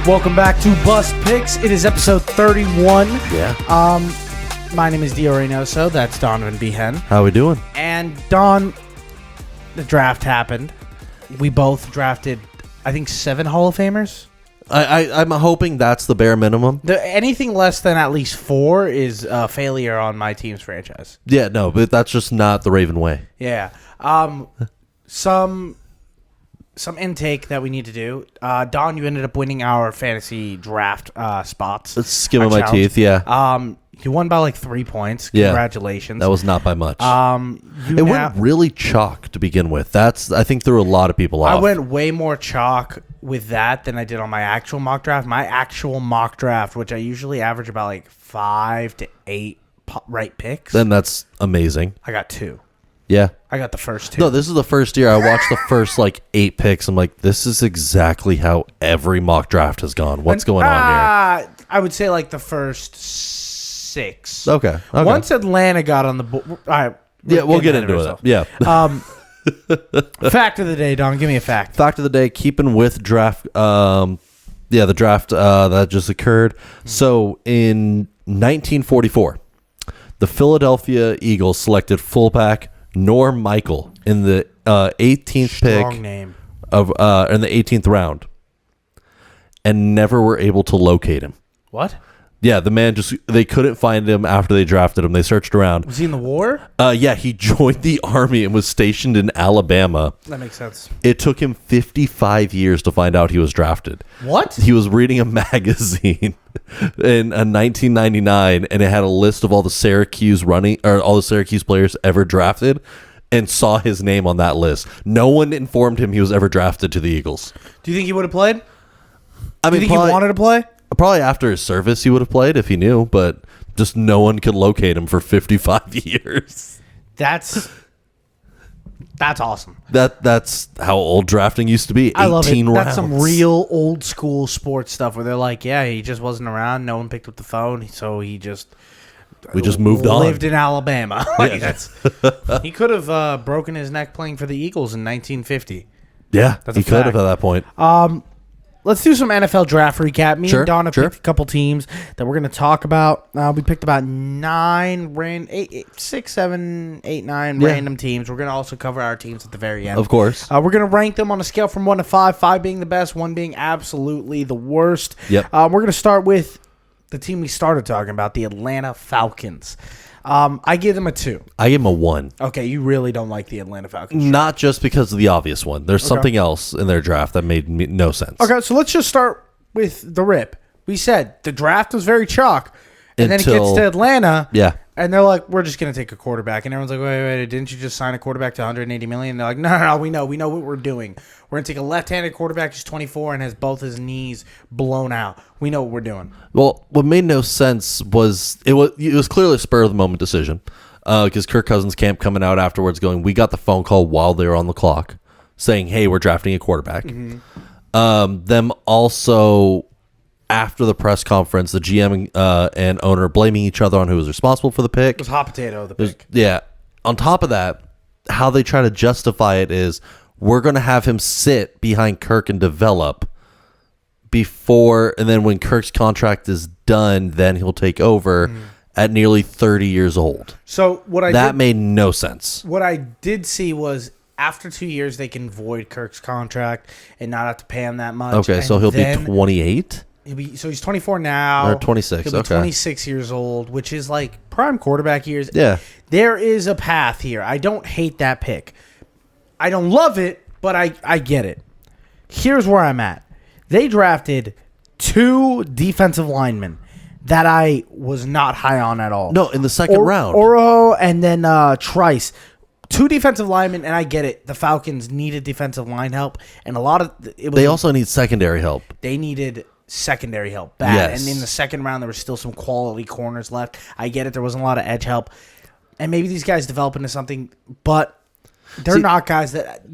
Welcome back to Bust Picks. It is episode 31. Yeah. My name is Dio Reynoso. That's Donovan Behan. How we doing? And Don, the draft happened. We both drafted, I think, 7 Hall of Famers. I'm hoping that's the bare minimum. Anything less than at least 4 is a failure on my team's franchise. Yeah, no, but that's just not the Raven way. Yeah. Some intake that we need to do. Don, you ended up winning our fantasy draft spots. It's skimming my teeth, yeah. You won by like 3 points. Yeah. Congratulations. That was not by much. It went really chalk to begin with. I think threw a lot of people off. I went way more chalk with that than I did on my actual mock draft. My actual mock draft, which I usually average about like 5 to 8 right picks. Then that's amazing. I got 2. Yeah. I got the first 2. No, this is the first year I watched the first like 8 picks. I'm like, this is exactly how every mock draft has gone. What's going on here? I would say like the first 6. Okay. Once Atlanta got on the board. All right. Yeah, we'll get into it. Yeah. Fact of the day, Don. Give me a fact. Fact of the day, keeping with draft. The draft that just occurred. So in 1944, the Philadelphia Eagles selected fullback Norm Michael in the 18th Strong pick name. of in the 18th round, and never were able to locate him. What? Yeah, the man they couldn't find him after they drafted him. They searched around. Was he in the war? Yeah, he joined the army and was stationed in Alabama. That makes sense. It took him 55 years to find out he was drafted. What? He was reading a magazine in 1999, and it had a list of all the Syracuse players ever drafted, and saw his name on that list. No one informed him he was ever drafted to the Eagles. Do you think he would have played? I mean, Do you think he wanted to play? Probably after his service he would have played if he knew, but just no one could locate him for 55 years. That's awesome. That's how old drafting used to be. 18 I love it. rounds. That's some real old school sports stuff where they're like, yeah, he just wasn't around. No one picked up the phone, so we just moved on. Lived in Alabama. He could have broken his neck playing for the Eagles in 1950. Yeah, That's he a could have fact. at that point. Let's do some NFL draft recap. Me Sure, and Don have sure. picked a couple teams that we're going to talk about. We picked about 6, 7, 8, 9 random teams. We're going to also cover our teams at the very end. Of course. We're going to rank them on a scale from 1 to 5, 5 being the best, 1 being absolutely the worst. Yep. We're going to start with the team we started talking about, the Atlanta Falcons. I give them a 2. I give him a 1. Okay, you really don't like the Atlanta Falcons. Not just because of the obvious one. There's something else in their draft that made no sense. Okay, so let's just start with the rip. We said the draft was very chalk, and then it gets to Atlanta, and they're like, "We're just going to take a quarterback," and everyone's like, "Wait, didn't you just sign a quarterback to 180 million?" And they're like, "No, we know what we're doing. We're going to take a left-handed quarterback who's 24 and has both his knees blown out. We know what we're doing." Well, what made no sense was it was clearly a spur of the moment decision because Kirk Cousins' camp coming out afterwards going, "We got the phone call while they were on the clock saying, hey, we're drafting a quarterback." Them also after the press conference, the GM and owner blaming each other on who was responsible for the pick. It was hot potato, the pick. Yeah. On top of that, how they try to justify it is we're going to have him sit behind Kirk and develop before, and then when Kirk's contract is done, then he'll take over at nearly 30 years old. So that made no sense. What I did see was after 2 years, they can void Kirk's contract and not have to pay him that much. Okay, so he'll be 28? So he's 24 now. Or 26, He'll be okay. 26 years old, which is like prime quarterback years. Yeah. There is a path here. I don't hate that pick. I don't love it, but I get it. Here's where I'm at. They drafted 2 defensive linemen that I was not high on at all. No, in the second round. Oro and then Trice. 2 defensive linemen, and I get it. The Falcons needed defensive line help, and a lot of they also need secondary help. They needed secondary help bad. Yes. And in the second round, there was still some quality corners left. I get it. There wasn't a lot of edge help, and maybe these guys develop into something, but they're not guys that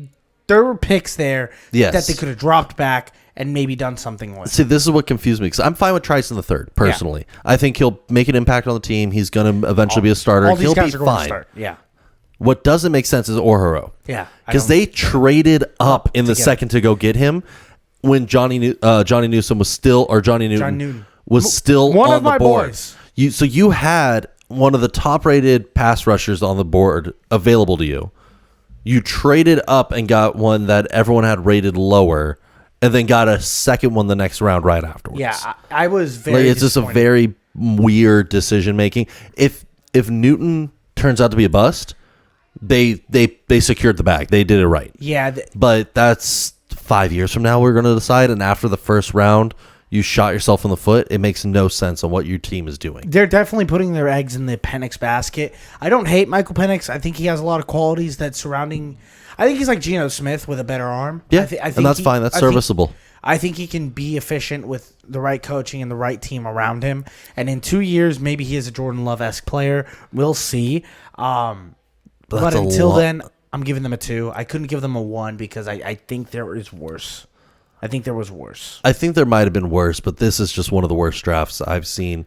there were picks there that they could have dropped back and maybe done something with. See, this is what confused me because I'm fine with Trice in the third, personally. Yeah. I think he'll make an impact on the team. He's going to eventually be a starter. All these he'll guys be are going fine. to start. Yeah. What doesn't make sense is Orhoro. Yeah. Because they traded up in the together. second to go get him. when Johnny Newsom was still, or Johnny Newton was still one on of my the board. Boys. So you had one of the top-rated pass rushers on the board available to you. You traded up and got one that everyone had rated lower, and then got a second one the next round right afterwards. Yeah, I was very. It's just a very weird decision making. If Newton turns out to be a bust, they secured the bag. They did it right. Yeah, but that's 5 years from now we're going to decide. And after the first round, you shot yourself in the foot. It makes no sense on what your team is doing. They're definitely putting their eggs in the Penix basket. I don't hate Michael Penix. I think he has a lot of qualities that surrounding. I think he's like Geno Smith with a better arm. Yeah, I think and that's fine. That's serviceable. I think he can be efficient with the right coaching and the right team around him. And in 2 years, maybe he is a Jordan Love-esque player. We'll see. But until then, I'm giving them a 2. I couldn't give them a 1 because I think there is worse. I think there was worse. I think there might have been worse, but this is just one of the worst drafts I've seen.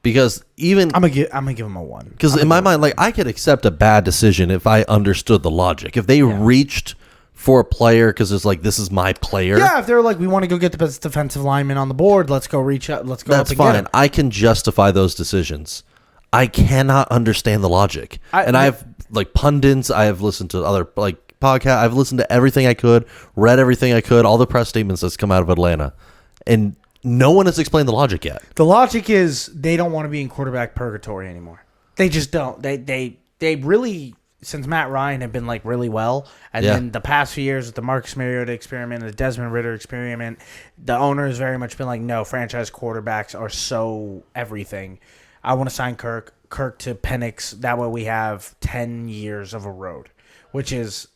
Because even I'm gonna give them a 1. Because in my mind, like, I could accept a bad decision if I understood the logic. If they reached for a player because it's like, this is my player. Yeah, if they're like, we want to go get the best defensive lineman on the board, let's go reach out. Let's go. That's up and fine. Get him. I can justify those decisions. I cannot understand the logic. I've like pundits. I have listened to other like podcasts. I've listened to everything I could, read everything I could, all the press statements that's come out of Atlanta, and no one has explained the logic yet. The logic is they don't want to be in quarterback purgatory anymore. They just don't. They really, since Matt Ryan had been like really well, and then the past few years with the Marcus Mariota experiment, the Desmond Ridder experiment, the owner has very much been like, no, franchise quarterbacks are so everything. I want to sign Kirk to Penix. That way we have 10 years of a road, which is,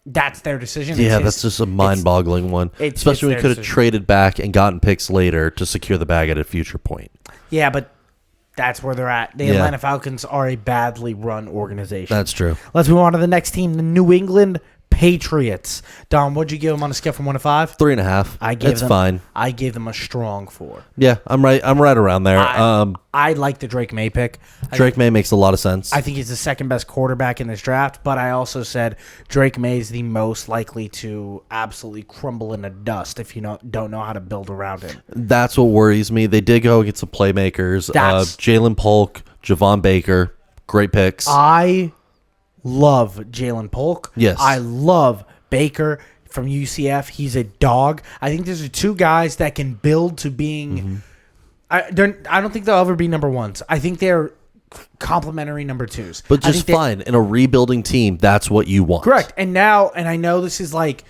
that's their decision. Yeah, that's just a mind-boggling one. Especially when we could have traded back and gotten picks later to secure the bag at a future point. Yeah, but that's where they're at. The Atlanta Falcons are a badly run organization. That's true. Let's move on to the next team, the New England Patriots. Dom, what'd you give them on a scale from 1 to 5? 3.5. It's fine. I gave them a strong 4. Yeah, I'm right around there. I like the Drake May pick. Drake May makes a lot of sense. I think he's the second best quarterback in this draft, but I also said Drake May is the most likely to absolutely crumble into dust if you don't know how to build around him. That's what worries me. They did go get some playmakers. Jalen Polk, Javon Baker, great picks. I love Jalen Polk. Yes. I love Baker from UCF. He's a dog. I think these are two guys that can build to being... I don't think they'll ever be number ones. I think they're complimentary number twos. But just fine. In a rebuilding team, that's what you want. Correct. And now, and I know this is like...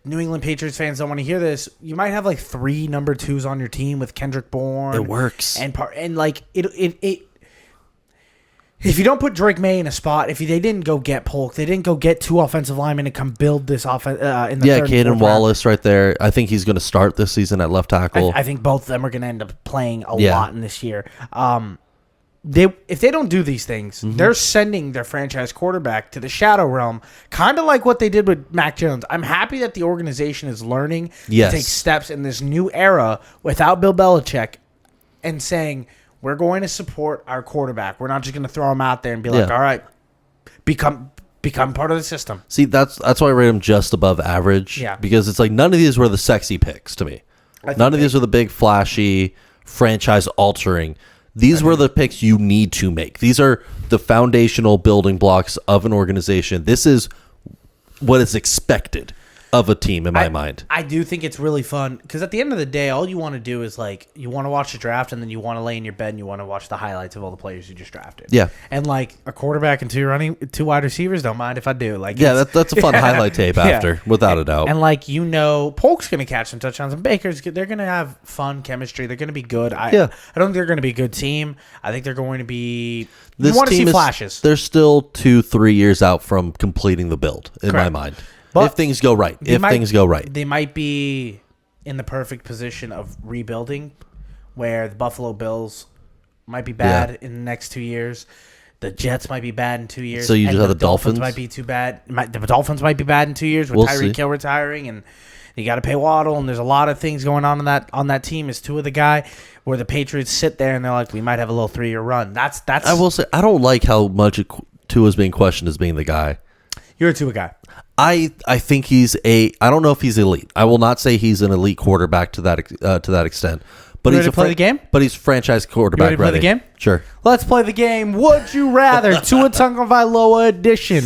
New England Patriots fans don't want to hear this. You might have like 3 number 2s on your team with Kendrick Bourne. It works. And like it if you don't put Drake May in a spot, if they didn't go get Polk, they didn't go get 2 offensive linemen to come build this offense in the third Caden and Wallace right there. I think he's going to start this season at left tackle. I think both of them are going to end up playing a lot in this year. If they don't do these things, they're sending their franchise quarterback to the shadow realm, kind of like what they did with Mac Jones. I'm happy that the organization is learning to take steps in this new era without Bill Belichick and saying, we're going to support our quarterback. We're not just going to throw him out there and be like, all right, become part of the system. See, that's why I rate him just above average. Yeah. Because it's like none of these were the sexy picks to me. None of these were the big, flashy, franchise-altering. These were the picks you need to make. These are the foundational building blocks of an organization. This is what is expected of a team in my mind. I do think it's really fun because at the end of the day, all you want to do is like you want to watch the draft and then you want to lay in your bed and you want to watch the highlights of all the players you just drafted. Yeah, and like a quarterback and 2 wide receivers, don't mind if I do. Like, that's a fun highlight tape after, without a doubt. And like Polk's gonna catch some touchdowns and Baker's they're gonna have fun chemistry. They're gonna be good. I don't think they're gonna be a good team. I think they're going to be. You want to see flashes. They're still 2-3 years out from completing the build in my mind. But if things go right. They might be in the perfect position of rebuilding where the Buffalo Bills might be bad in the next 2 years. The Jets might be bad in 2 years. So you just have the Dolphins might be too bad. The Dolphins might be bad in 2 years with Tyreek Hill retiring, and you got to pay Waddle, and there's a lot of things going on that team. Is Tua the guy where the Patriots sit there and they're like, we might have a little 3-year run. That's. I will say I don't like how much Tua's being questioned as being the guy. You're a Tua guy. I think he's I don't know if he's elite. I will not say he's an elite quarterback to that extent. But You he's ready to play the game? But he's franchise quarterback. You ready to play the game? Sure. Let's play the game. Would you rather? Tua Tagovailoa edition.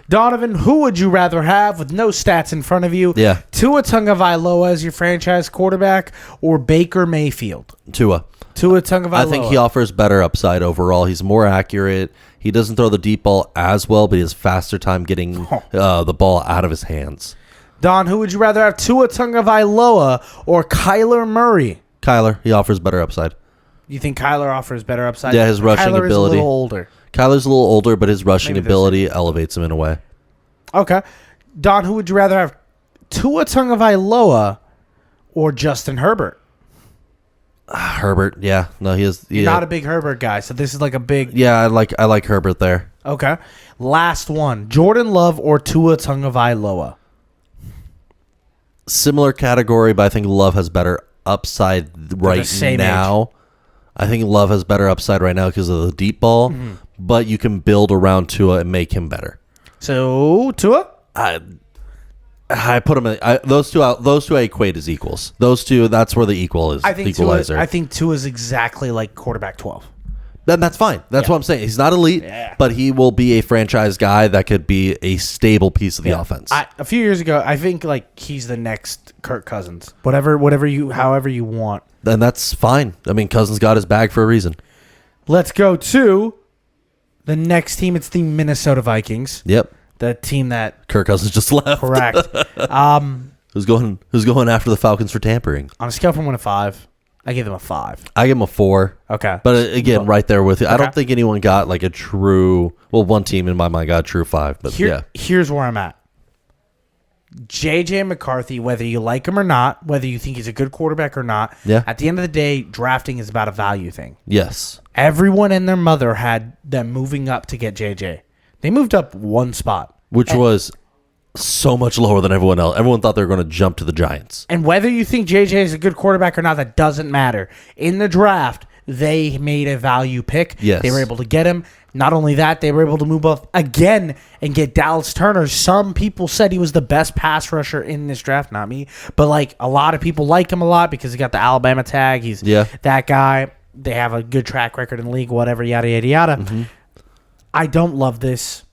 Donovan, who would you rather have with no stats in front of you? Yeah. Tua Tagovailoa as your franchise quarterback or Baker Mayfield? Tua Tagovailoa. I think he offers better upside overall. He's more accurate. He doesn't throw the deep ball as well, but he has faster time getting the ball out of his hands. Don, who would you rather have? Tua Tagovailoa or Kyler Murray? Kyler, he offers better upside. You think Kyler offers better upside? Yeah, his rushing Kyler ability. Is a little older. Kyler's a little older, but his rushing Maybe ability elevates him in a way. Okay. Don, who would you rather have? Tua Tagovailoa or Justin Herbert? Herbert, yeah. No, he is. You're not a big Herbert guy, so this is like a big... Yeah, I like Herbert there. Okay. Last one. Jordan Love or Tua Tagovailoa? Similar category, but I think Love has better upside right now. Age. I think Love has better upside right now because of the deep ball, but you can build around Tua and make him better. So, Tua? I put them in those two I equate as equals. Those two, that's where the equal is. I think equalizer. I think Tua is exactly like quarterback 12. Then that's fine. That's what I'm saying. He's not elite, but he will be a franchise guy that could be a stable piece of the offense. A few years ago, I think like he's the next Kirk Cousins. However you want. Then that's fine. I mean, Cousins got his bag for a reason. Let's go to the next team. It's the Minnesota Vikings. Yep. The team that Kirk Cousins just left. Correct. Who's going after the Falcons for tampering? On a scale from 1 to 5, I give them a 5. I give them a 4. Okay. But again, right there with you. Okay. I don't think anyone got like a true... Well, one team in my mind got a true 5. But Here's where I'm at. J.J. McCarthy, whether you like him or not, whether you think he's a good quarterback or not, at the end of the day, drafting is about a value thing. Yes. Everyone and their mother had them moving up to get J.J. They moved up one spot. Which was so much lower than everyone else. Everyone thought they were going to jump to the Giants. And whether you think J.J. is a good quarterback or not, that doesn't matter. In the draft, they made a value pick. Yes. They were able to get him. Not only that, they were able to move up again and get Dallas Turner. Some people said he was the best pass rusher in this draft. Not me. But like a lot of people like him a lot because he got the Alabama tag. He's that guy. They have a good track record in the league, whatever, yada, yada, yada. Mm-hmm. I don't love this.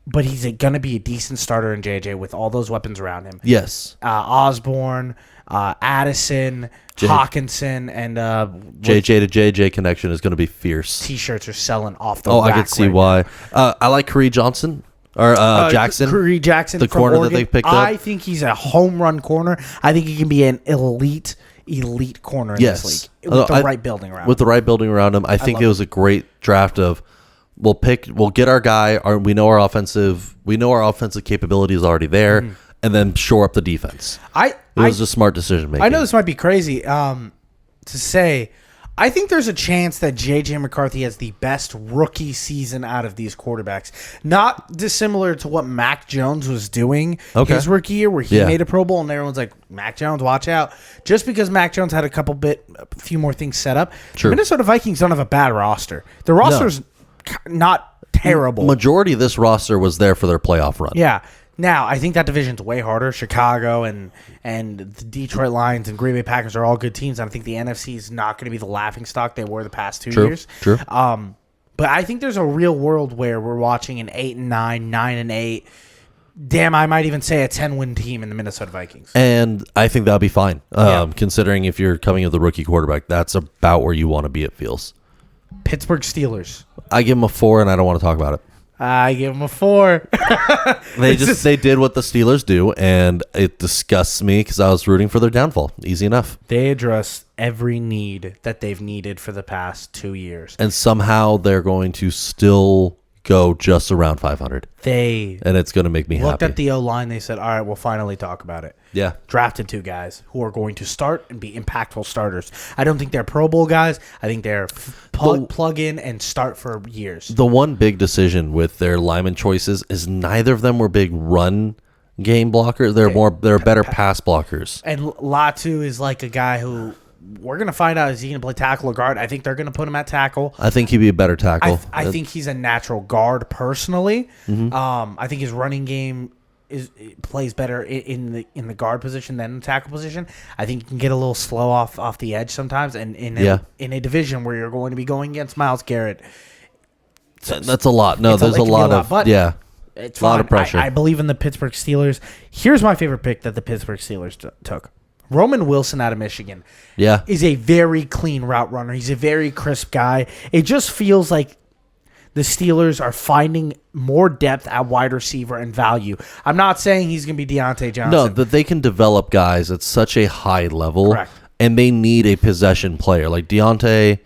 But he's going to be a decent starter in JJ with all those weapons around him. Yes. Osborne, Addison, Hawkinson, and JJ to JJ connection is going to be fierce. T-shirts are selling off the rack. I can see why. I like Khari Johnson. Or Jackson. Khari Jackson, the corner Oregon. That they picked up. I think he's a home run corner. I think he can be an elite corner in this league with the right building around him. With the right building around him. I think it was a great draft of... We'll get our guy. We know our offensive capability is already there, and then shore up the defense. It was a smart decision making. I know this might be crazy to say. I think there's a chance that J.J. McCarthy has the best rookie season out of these quarterbacks. Not dissimilar to what Mac Jones was doing his rookie year, where he made a Pro Bowl, and everyone's like, Mac Jones, watch out. Just because Mac Jones had a few more things set up. True. The Minnesota Vikings don't have a bad roster. The roster's not terrible. Majority of this roster was there for their playoff run. Yeah. Now, I think that division's way harder. Chicago and the Detroit Lions and Green Bay Packers are all good teams. And I think the NFC is not going to be the laughingstock they were the past 2 years. True. But I think there's a real world where we're watching an 8-9, 9-8. Damn, I might even say a 10-win team in the Minnesota Vikings. And I think that'll be fine. Considering if you're coming with a rookie quarterback, that's about where you want to be, it feels. Pittsburgh Steelers. I give them a 4, and I don't want to talk about it. I give them a 4. They did what the Steelers do, and it disgusts me because I was rooting for their downfall. Easy enough. They address every need that they've needed for the past 2 years, and somehow they're going to still go just around 500. And it's going to make me happy. Looked at the O-line. They said, all right, we'll finally talk about it. Yeah. Drafted 2 guys who are going to start and be impactful starters. I don't think they're Pro Bowl guys. I think they're plug in and start for years. The one big decision with their lineman choices is neither of them were big run game blockers. They're better pass blockers. And Latu is like a guy who we're going to find out, is he going to play tackle or guard? I think they're going to put him at tackle. I think he'd be a better tackle. I think he's a natural guard personally. Mm-hmm. I think his running game plays better in the guard position than the tackle position. I think he can get a little slow off the edge sometimes, and in a division where you're going to be going against Myles Garrett, that's a lot. No, there's a lot of it's a lot of pressure. I believe in the Pittsburgh Steelers. Here's my favorite pick that the Pittsburgh Steelers took. Roman Wilson out of Michigan. Yeah, is a very clean route runner. He's a very crisp guy. It just feels like the Steelers are finding more depth at wide receiver and value. I'm not saying he's going to be Deontay Johnson. No, but they can develop guys at such a high level. Correct. And they need a possession player. Like Deontay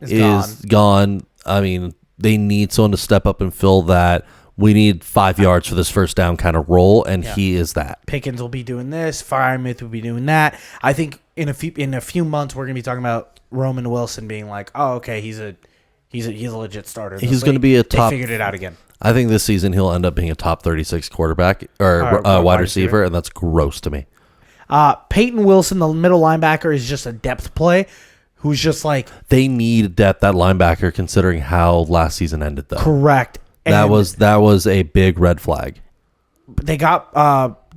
is gone. I mean, they need someone to step up and fill that. We need 5 yards for this first down kind of role, and he is that. Pickens will be doing this. Freiermuth will be doing that. I think in a few months we're going to be talking about Roman Wilson being like, oh, okay, he's a legit starter. He's going to be a top. They figured it out again. I think this season he'll end up being a top 36 quarterback or wide receiver, and that's gross to me. Peyton Wilson, the middle linebacker, is just a depth play. Who's just like, they need depth at linebacker considering how last season ended though. Correct. That was a big red flag. They got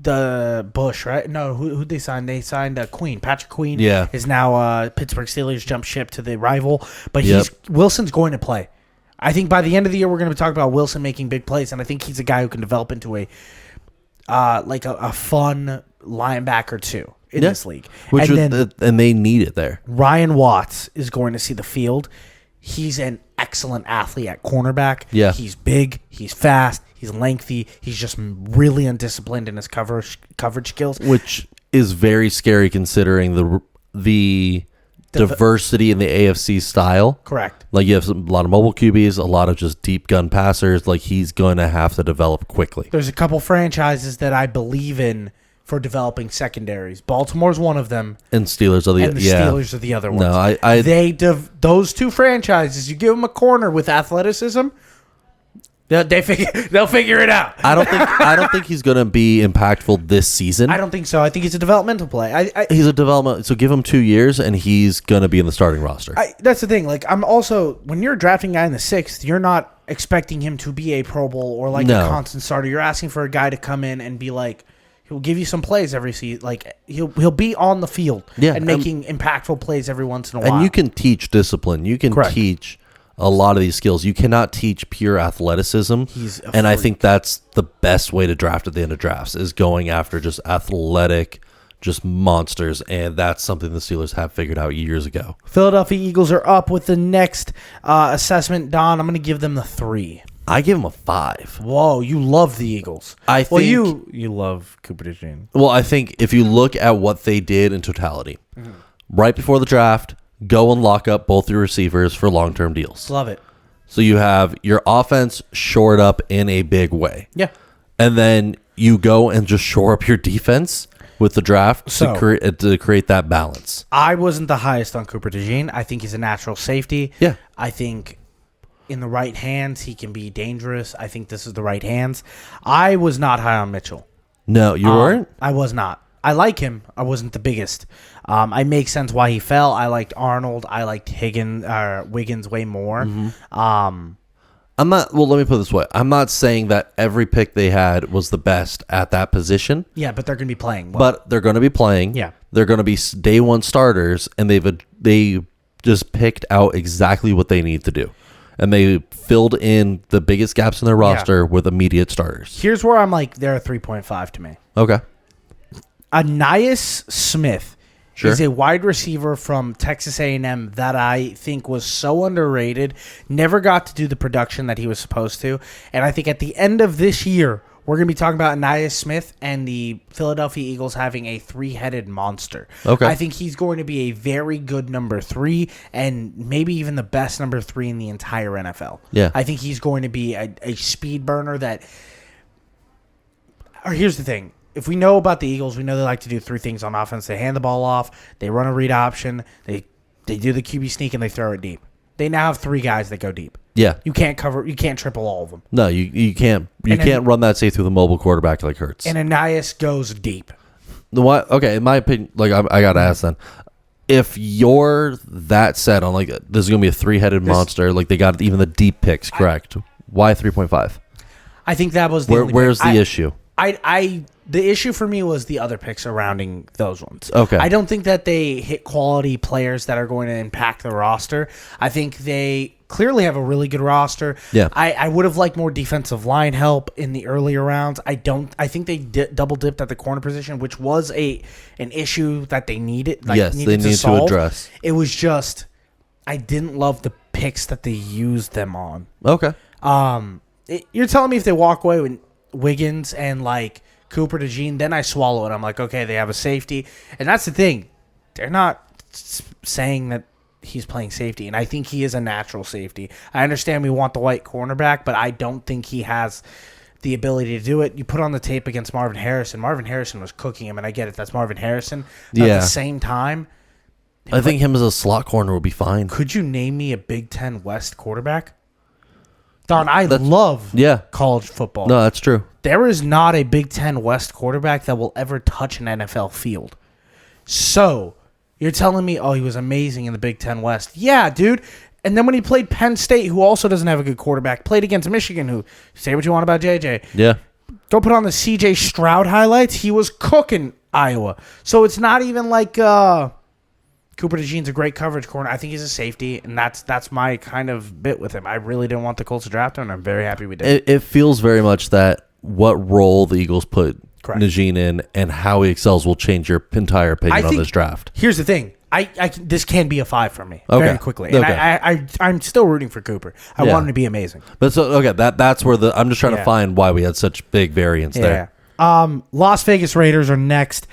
the Bush, right? No, who they signed? They signed Queen. Patrick Queen is now Pittsburgh Steelers jump ship to the rival. But Wilson's going to play. I think by the end of the year, we're going to be talking about Wilson making big plays, and I think he's a guy who can develop into a fun linebacker too in this league. And they need it there. Ryan Watts is going to see the field. He's an excellent athlete at cornerback. Yeah. He's big. He's fast. He's lengthy. He's just really undisciplined in his coverage skills. Which is very scary considering the diversity in the AFC style. Correct. Like you have a lot of mobile QBs, a lot of just deep gun passers. Like he's going to have to develop quickly. There's a couple franchises that I believe in for developing secondaries. Baltimore's one of them, and Steelers are Steelers are the other ones. No, those two franchises. You give them a corner with athleticism, they'll figure it out. I don't think he's going to be impactful this season. I don't think so. I think he's a developmental play. He's a development. So give him 2 years, and he's going to be in the starting roster. That's the thing. Like I'm also, when you're drafting a guy in the 6th, you're not expecting him to be a Pro Bowl or a constant starter. You're asking for a guy to come in and be like, he'll give you some plays every season. Like he'll be on the field and making impactful plays every once in a while. And you can teach discipline. You can teach a lot of these skills. You cannot teach pure athleticism. And I think that's the best way to draft at the end of drafts is going after just athletic, just monsters. And that's something the Steelers have figured out years ago. Philadelphia Eagles are up with the next assessment. Don, I'm going to give them the 3. I give him a 5. Whoa, you love the Eagles. You love Cooper DeJean. Well, I think if you look at what they did in totality, right before the draft, go and lock up both your receivers for long-term deals. Love it. So you have your offense shored up in a big way. Yeah. And then you go and just shore up your defense with the draft to create that balance. I wasn't the highest on Cooper DeJean. I think he's a natural safety. Yeah. I think in the right hands, he can be dangerous. I think this is the right hands. I was not high on Mitchell. No, you weren't? I was not. I like him. I wasn't the biggest. I make sense why he fell. I liked Arnold. I liked Wiggins way more. I'm not. Well, let me put it this way. I'm not saying that every pick they had was the best at that position. Yeah, but they're going to be playing well. But they're going to be playing. Yeah. They're going to be day one starters, and they just picked out exactly what they need to do. And they filled in the biggest gaps in their roster with immediate starters. Here's where I'm like, they're a 3.5 to me. Okay. Ainias Smith is a wide receiver from Texas A&M that I think was so underrated, never got to do the production that he was supposed to. And I think at the end of this year, we're going to be talking about Ainias Smith and the Philadelphia Eagles having a 3-headed monster. Okay. I think he's going to be a very good number 3 and maybe even the best number 3 in the entire NFL. Yeah. I think he's going to be a speed burner that... Or here's the thing. If we know about the Eagles, we know they like to do 3 things on offense. They hand the ball off, they run a read option, they do the QB sneak, and they throw it deep. They now have 3 guys that go deep. Yeah. You can't triple all of them. No, you can't. You can't run that safe through the mobile quarterback like Hurts. And Ainias goes deep. What? Okay, in my opinion, like I got to ask then. if you're that set on like this is going to be a three-headed monster, like they got even the deep picks correct, why 3.5? I think that was the where's the issue? The issue for me was the other picks surrounding those ones. Okay. I don't think that they hit quality players that are going to impact the roster. I think they clearly have a really good roster. Yeah. I would have liked more defensive line help in the earlier rounds. I think they double dipped at the corner position, which was an issue that they needed. Yes, they need to address. It was just I didn't love the picks that they used them on. Okay. You're telling me if they walk away with Wiggins and like Cooper DeJean, then I swallow it. I'm like, okay, they have a safety. And that's the thing. They're not saying that he's playing safety, and I think he is a natural safety. I understand we want the white cornerback, but I don't think he has the ability to do it. You put on the tape against Marvin Harrison. Marvin Harrison was cooking him, and I get it. That's Marvin Harrison. But at the same time, I think him as a slot corner would be fine. Could you name me a Big Ten West quarterback? Don, I love college football. No, that's true. There is not a Big Ten West quarterback that will ever touch an NFL field. So, you're telling me, he was amazing in the Big Ten West. Yeah, dude. And then when he played Penn State, who also doesn't have a good quarterback, played against Michigan, who, say what you want about JJ. Yeah. Go put on the CJ Stroud highlights. He was cooking Iowa. So, it's not even like Cooper DeJean's a great coverage corner. I think he's a safety, and that's my kind of bit with him. I really didn't want the Colts to draft him, and I'm very happy we did. It feels very much that what role the Eagles put DeJean in and how he excels will change your entire opinion on this draft. Here's the thing. This can be a 5 for me very quickly. And I'm still rooting for Cooper. I want him to be amazing. But that's where I'm just trying to find why we had such big variance there. Las Vegas Raiders are next.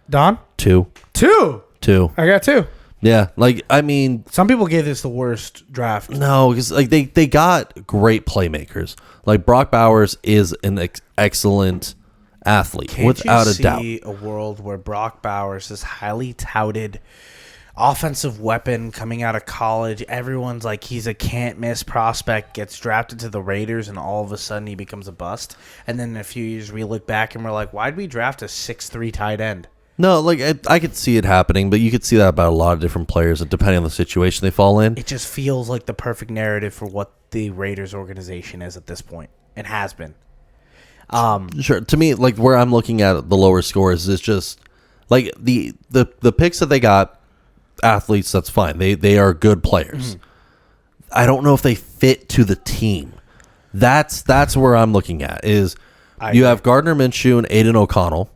Don? 2. 2. I got 2. Yeah, I mean, some people gave this the worst draft. No, because they got great playmakers. Like Brock Bowers is an excellent athlete, without a doubt. See a world where Brock Bowers, this highly touted offensive weapon coming out of college, everyone's like he's a can't miss prospect, gets drafted to the Raiders, and all of a sudden he becomes a bust. And then in a few years we look back and we're like, why'd we draft a 6'3" tight end? No, I could see it happening, but you could see that about a lot of different players, depending on the situation they fall in. It just feels like the perfect narrative for what the Raiders organization is at this point. It has been. Sure. To me, where I'm looking at the lower scores is just like the picks that they got, athletes. That's fine. They are good players. Mm-hmm. I don't know if they fit to the team. That's where I'm looking at. You have Gardner Minshew and Aiden O'Connell.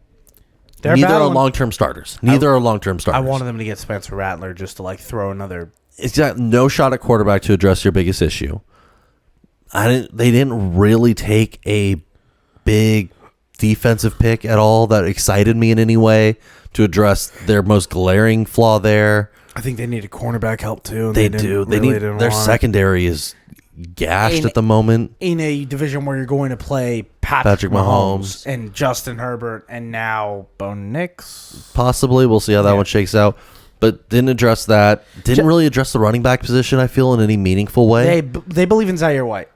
Neither are long-term starters. I wanted them to get Spencer Rattler just to throw another. It's got no shot at quarterback to address your biggest issue. They didn't really take a big defensive pick at all that excited me in any way to address their most glaring flaw there. I think they need a cornerback help too. They do. Their secondary is gashed at the moment. In a division where you're going to play Patrick Mahomes and Justin Herbert and now Bo Nix. Possibly. We'll see how that one shakes out. But didn't address that. Didn't really address the running back position, I feel, in any meaningful way. They believe in Zaire White.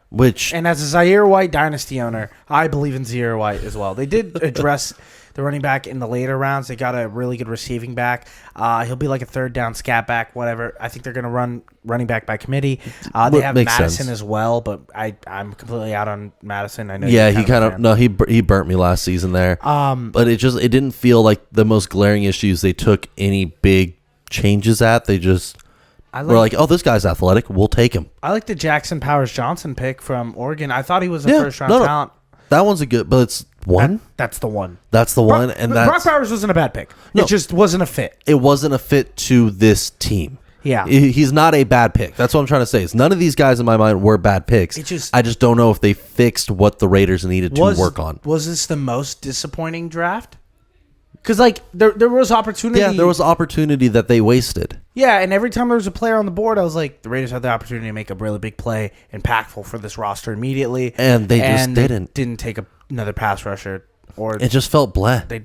And as a Zaire White dynasty owner, I believe in Zaire White as well. They did address the running back in the later rounds. They got a really good receiving back. He'll be like a third down scat back, whatever. I think they're going to run running back by committee. They have Madison as well, but I'm completely out on Madison. I know. Yeah, he burnt me last season there. But it didn't feel like the most glaring issues they took any big changes at. They just we're like, oh, this guy's athletic. We'll take him. I like the Jackson Powers Johnson pick from Oregon. I thought he was a first round talent. That one's a good, but it's one. That's the one. That's the one, and Brock Bowers wasn't a bad pick. No, it just wasn't a fit. It wasn't a fit to this team. Yeah, he's not a bad pick. That's what I'm trying to say. Is none of these guys in my mind were bad picks. I just don't know if they fixed what the Raiders needed to work on. Was this the most disappointing draft? Because there was opportunity. Yeah, there was opportunity that they wasted. Yeah, and every time there was a player on the board, I was like, the Raiders had the opportunity to make a really big play, impactful for this roster immediately, and they just didn't. They didn't take another pass rusher, or it just felt blah. They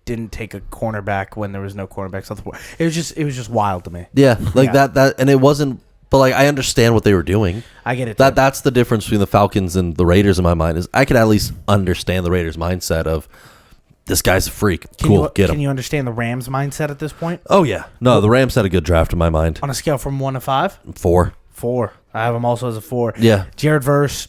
didn't take a cornerback when there was no cornerbacks on the board. It was just wild to me. Yeah, that, and it wasn't. But I understand what they were doing. I get it. That's the difference between the Falcons and the Raiders in my mind. Is I could at least understand the Raiders' mindset of, this guy's a freak. Cool, get him. Can you understand the Rams' mindset at this point? Oh, yeah. No, the Rams had a good draft in my mind. On a scale from 1 to 5? 4. 4. I have him also as a 4. Yeah. Jared Verse,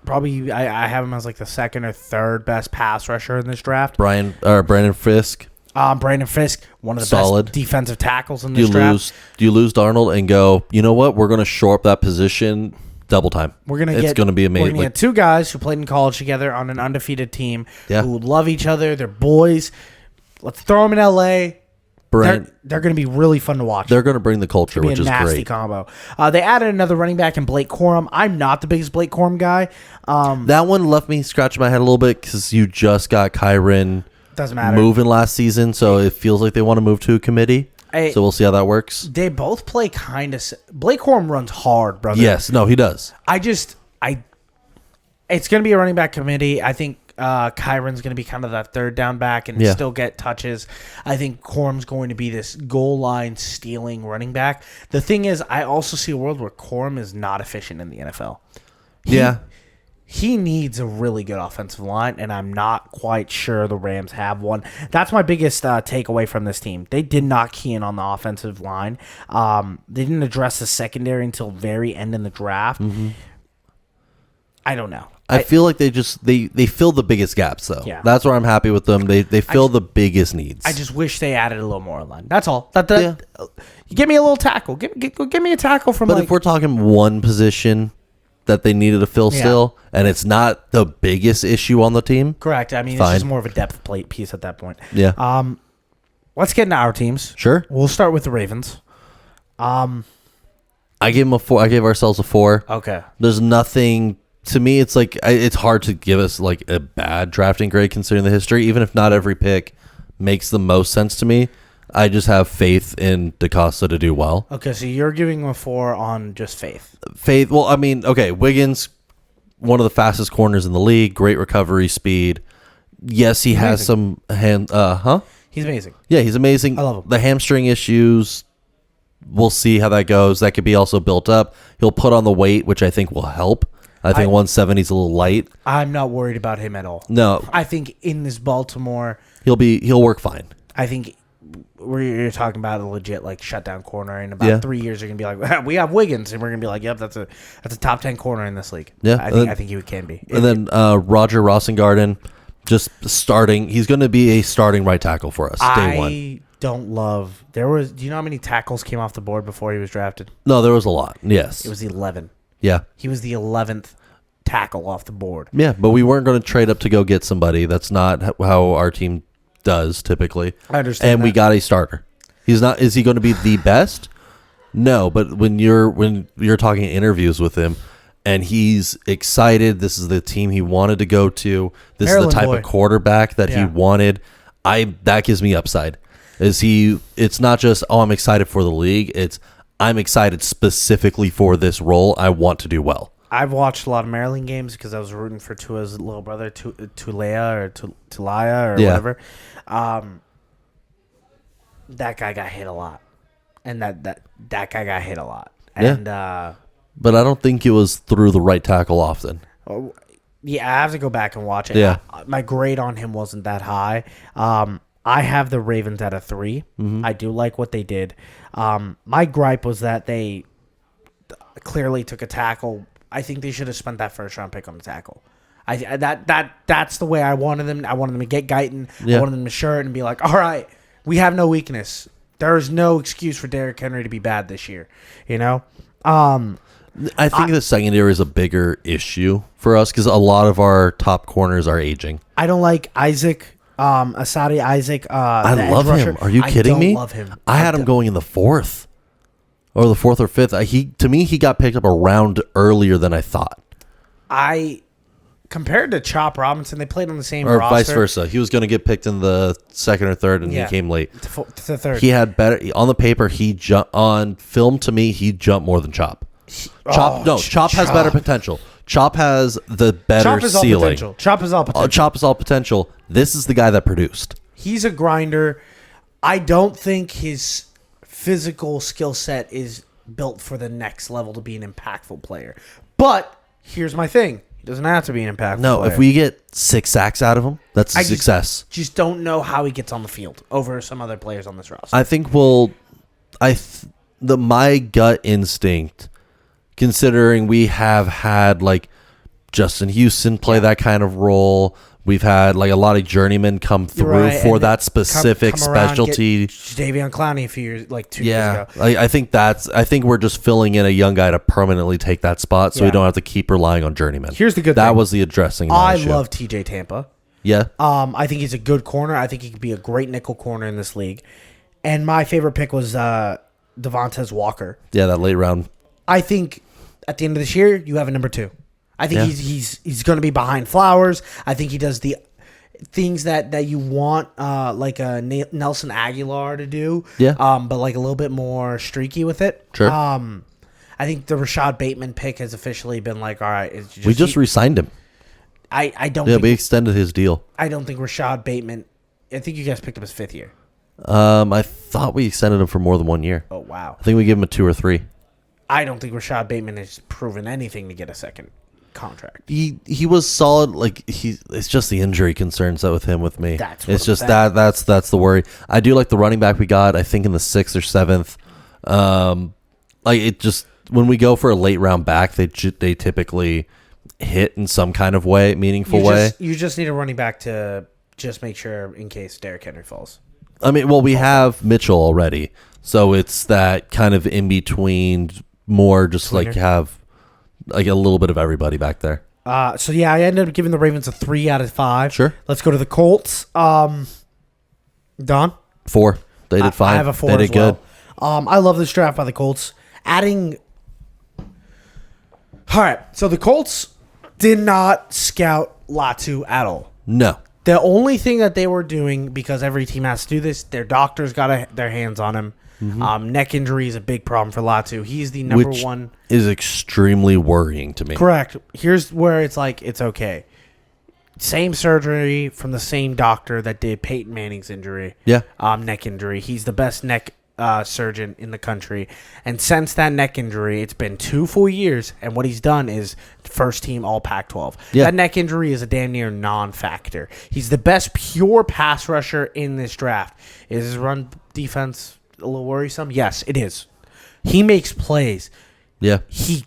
probably I have him as like the second or third best pass rusher in this draft. Brandon Fisk. Brandon Fisk, one of the best defensive tackles in this draft. Do you lose Darnold and go, you know what? We're going to shore up that position double time. It's going to be amazing. We're going to get 2 guys who played in college together on an undefeated team who love each other. They're boys. Let's throw them in L.A. They're going to be really fun to watch. They're going to bring the culture, which is great. Nasty combo. They added another running back in Blake Corum. I'm not the biggest Blake Corum guy. That one left me scratching my head a little bit because you just got Kyren moving last season, so it feels like they want to move to a committee. So we'll see how that works. They both play kind of... Blake Corum runs hard, brother. Yes. No, he does. It's going to be a running back committee. I think Kyron's going to be kind of that third down back and still get touches. I think Corum's going to be this goal line stealing running back. The thing is, I also see a world where Corum is not efficient in the NFL. He needs a really good offensive line, and I'm not quite sure the Rams have one. That's my biggest takeaway from this team. They did not key in on the offensive line. They didn't address the secondary until very end in the draft. Mm-hmm. I don't know. I feel like they fill the biggest gaps, though. Yeah. That's where I'm happy with them. They fill the biggest needs. I just wish they added a little more line. That's all. Give me a little tackle. Give me a tackle from. But if we're talking one position that they needed to fill still, and it's not the biggest issue on the team. Correct. I mean, it's just more of a depth plate piece at that point. Yeah. Let's get into our teams. Sure. We'll start with the Ravens. I gave them a 4. I gave ourselves a 4. Okay. There's nothing to me. It's like it's hard to give us like a bad drafting grade considering the history, even if not every pick makes the most sense to me. I just have faith in DaCosta to do well. Okay, so you're giving him a 4 on just faith. Well, I mean, okay, Wiggins, one of the fastest corners in the league, great recovery speed. Yes, he has some hand. He's amazing. Yeah, he's amazing. I love him. The hamstring issues, we'll see how that goes. That could be also built up. He'll put on the weight, which I think will help. I think 170 is a little light. I'm not worried about him at all. No, I think in this Baltimore, he'll work fine. I think. You're talking about a legit like shutdown corner. In about 3 years, you're gonna be like, we have Wiggins, and we're gonna be like, yep, that's a top 10 corner in this league. Yeah, I think he can be. And then Roger Rosengarten, just starting. He's going to be a starting right tackle for us day one. I don't love. Do you know how many tackles came off the board before he was drafted? No, there was a lot. Yes, it was 11. Yeah, he was the 11th tackle off the board. Yeah, but we weren't going to trade up to go get somebody. That's not how our team does typically. I understand. And we got a starter. He's not. Is he going to be the best? No, but when you're talking interviews with him, and he's excited, this is the team he wanted to go to. This is the type of quarterback that he wanted. That gives me upside. It's not just I'm excited for the league. It's I'm excited specifically for this role. I want to do well. I've watched a lot of Maryland games because I was rooting for Tua's little brother, Tulaya or whatever. That guy got hit a lot, and that guy got hit a lot. And but I don't think it was through the right tackle often. Yeah, I have to go back and watch it. Yeah. My grade on him wasn't that high. I have the Ravens at a 3. Mm-hmm. I do like what they did. My gripe was that they clearly took a tackle. I think they should have spent that first round pick on the tackle. That's the way I wanted them. I wanted them to get Guyton. I wanted them to shirt and be like, all right, we have no weakness. There is no excuse for Derrick Henry to be bad this year. You know? I think the secondary is a bigger issue for us because a lot of our top corners are aging. I don't like Isaac, Asadi Isaac. I love him. Are you kidding me? I love him. I had him going in the 4th. Or the 4th or 5th. To me, he got picked up a round earlier than I thought. Compared to Chop Robinson, they played on the same or roster. Vice versa. He was going to get picked in the 2nd or 3rd, and he came late. To the 3rd. He had better on the paper. On film, to me, he jumped more than Chop. Chop has better potential. Chop has the better ceiling. Chop is all potential. Chop is all potential. This is the guy that produced. He's a grinder. I don't think his physical skill set is built for the next level to be an impactful player. But here's my thing. He doesn't have to be an impactful No, player. if we get 6 sacks out of him, that's a success. Just don't know how he gets on the field over some other players on this roster. I think my gut instinct, considering we have had like Justin Houston play that kind of role. We've had like a lot of journeymen come through for that specific come around, specialty. Davion Clowney a few years, like 2 years ago. I think we're just filling in a young guy to permanently take that spot, so we don't have to keep relying on journeymen. Here's the good thing. That was the addressing. I love TJ Tampa. Yeah. I think he's a good corner. I think he could be a great nickel corner in this league. And my favorite pick was Devontae Walker. Yeah, that late round. I think at the end of this year, you have a number 2. I think he's going to be behind Flowers. I think he does the things that you want like a Nelson Aguilar to do. Yeah. But like a little bit more streaky with it. Sure. I think the Rashad Bateman pick has officially been like, all right. We just re-signed him. I don't. Yeah, we extended his deal. I don't think Rashad Bateman. I think you guys picked up his 5th year. I thought we extended him for more than 1 year. Oh wow. I think we gave him a 2 or 3. I don't think Rashad Bateman has proven anything to get a second contract. He was solid. Like it's just the injury concerns that with him with me. That's the worry. I do like the running back we got. I think in the 6th or 7th. Like it just when we go for a late round back, they typically hit in some kind of way, meaningful way. You just need a running back to just make sure in case Derrick Henry falls. I mean, well, we have Mitchell already, so it's that kind of in between. More just like have like a little bit of everybody back there. So yeah, I ended up giving the Ravens a 3 out of 5. Sure. Let's go to the Colts. Don? 4. They did fine. I have a 4 They as did well. good. I love this draft by the Colts. All right, so the Colts did not scout Latu at all. No. The only thing that they were doing, because every team has to do this, their doctors got their hands on him. Mm-hmm. Neck injury is a big problem for Latu. He's the number one. Is extremely worrying to me. Correct. Here's where it's like, it's okay. Same surgery from the same doctor that did Peyton Manning's injury. Yeah. Neck injury. He's the best neck surgeon in the country. And since that neck injury, it's been 2 full years. And what he's done is first team all Pac-12. Yeah. That neck injury is a damn near non-factor. He's the best pure pass rusher in this draft. Is his run defense a little worrisome? Yes, it is. He makes plays. Yeah. He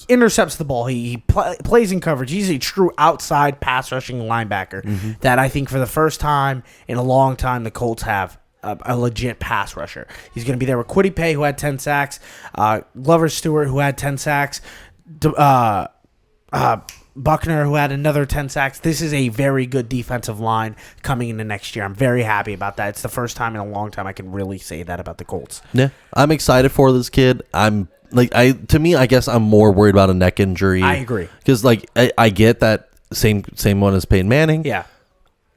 intercepts the ball. He plays in coverage. He's a true outside pass rushing linebacker that I think for the first time in a long time the Colts have a legit pass rusher. He's going to be there with Kwity Paye, who had 10 sacks, Glover Stewart, who had 10 sacks, Buckner, who had another 10 sacks. This is a very good defensive line coming into next year. I'm very happy about that. It's the first time in a long time I can really say that about the Colts. Yeah, I'm excited for this kid. I guess I'm more worried about a neck injury. I agree. Because I get that same one as Peyton Manning. Yeah.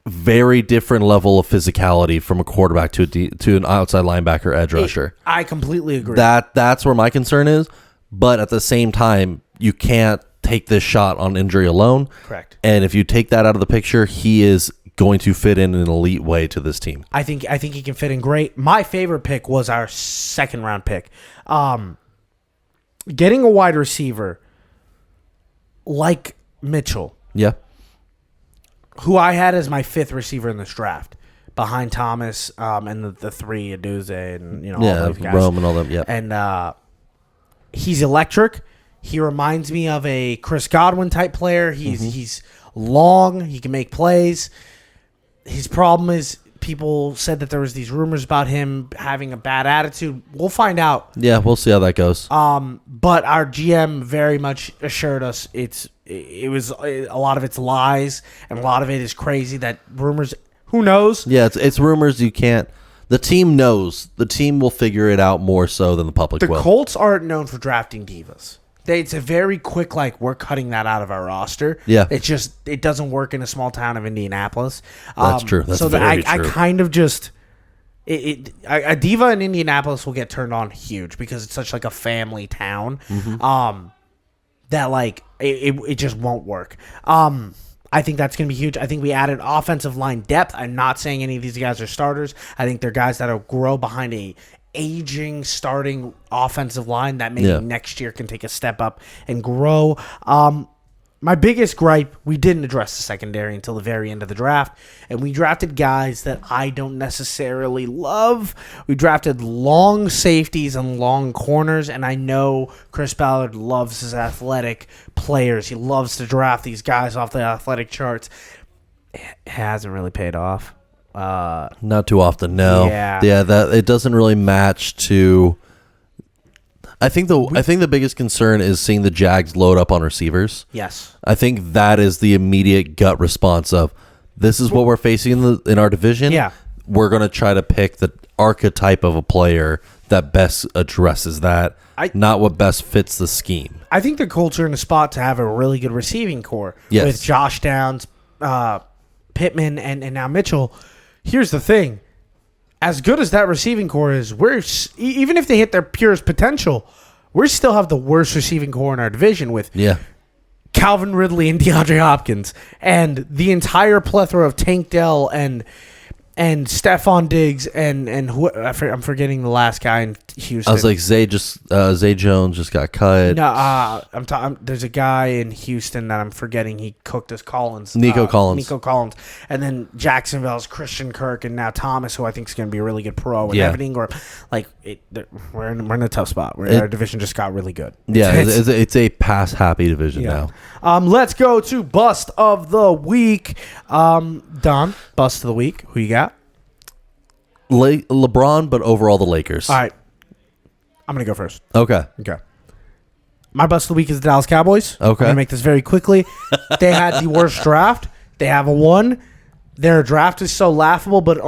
Very different level of physicality from a quarterback to an outside linebacker edge rusher. I completely agree. That's where my concern is. But at the same time, you can't take this shot on injury alone. Correct. And if you take that out of the picture, he is going to fit in an elite way to this team. I think he can fit in great. My favorite pick was our 2nd round pick. Getting a wide receiver like Mitchell. Yeah. Who I had as my 5th receiver in this draft, behind Thomas and the 3 Aduze and all those guys. Rome and all them. Yeah, and he's electric. He reminds me of a Chris Godwin type player. He's long. He can make plays. His problem is people said that there was these rumors about him having a bad attitude. We'll find out. Yeah, we'll see how that goes. But our GM very much assured us it was a lot of it's lies and a lot of it is crazy. That rumors, who knows? Yeah, it's rumors. You can't. The team knows. The team will figure it out more so than the public will. The Colts aren't known for drafting divas. It's a very quick, we're cutting that out of our roster. Yeah. It doesn't work in a small town of Indianapolis. That's true. That's very true. I kind of just... a diva in Indianapolis will get turned on huge because it's such a family town that it just won't work. I think that's going to be huge. I think we added offensive line depth. I'm not saying any of these guys are starters. I think they're guys that'll grow behind a aging starting offensive line that maybe next year can take a step up and grow. My biggest gripe, we didn't address the secondary until the very end of the draft, and we drafted guys that I don't necessarily love. We drafted long safeties and long corners, and I know Chris Ballard loves his athletic players. He loves to draft these guys off the athletic charts. It hasn't really paid off. Not too often, no. Yeah, that it doesn't really match to. I think the biggest concern is seeing the Jags load up on receivers. Yes. I think that is the immediate gut response of this is what we're facing in our division. Yeah. We're going to try to pick the archetype of a player that best addresses that, not what best fits the scheme. I think the Colts are in a spot to have a really good receiving core with Josh Downs, Pittman, and now Mitchell. Here's the thing. As good as that receiving core is, even if they hit their purest potential, we still have the worst receiving core in our division with Calvin Ridley and DeAndre Hopkins and the entire plethora of Tank Dell and Stephon Diggs and I'm forgetting the last guy in Houston. I was like Zay Jones just got cut. No, there's a guy in Houston that I'm forgetting. He cooked us Collins. Nico Collins, and then Jacksonville's Christian Kirk, and now Thomas, who I think is going to be a really good pro, and Evan Ingram. Like we're in a tough spot. Our division just got really good. It's a pass happy division now. Let's go to bust of the week. Don, bust of the week. Who you got? LeBron, but overall the Lakers. All right. I'm going to go first. Okay. My bust of the week is the Dallas Cowboys. Okay. I'm going to make this very quickly. They had the worst draft. They have a 1. Their draft is so laughable, but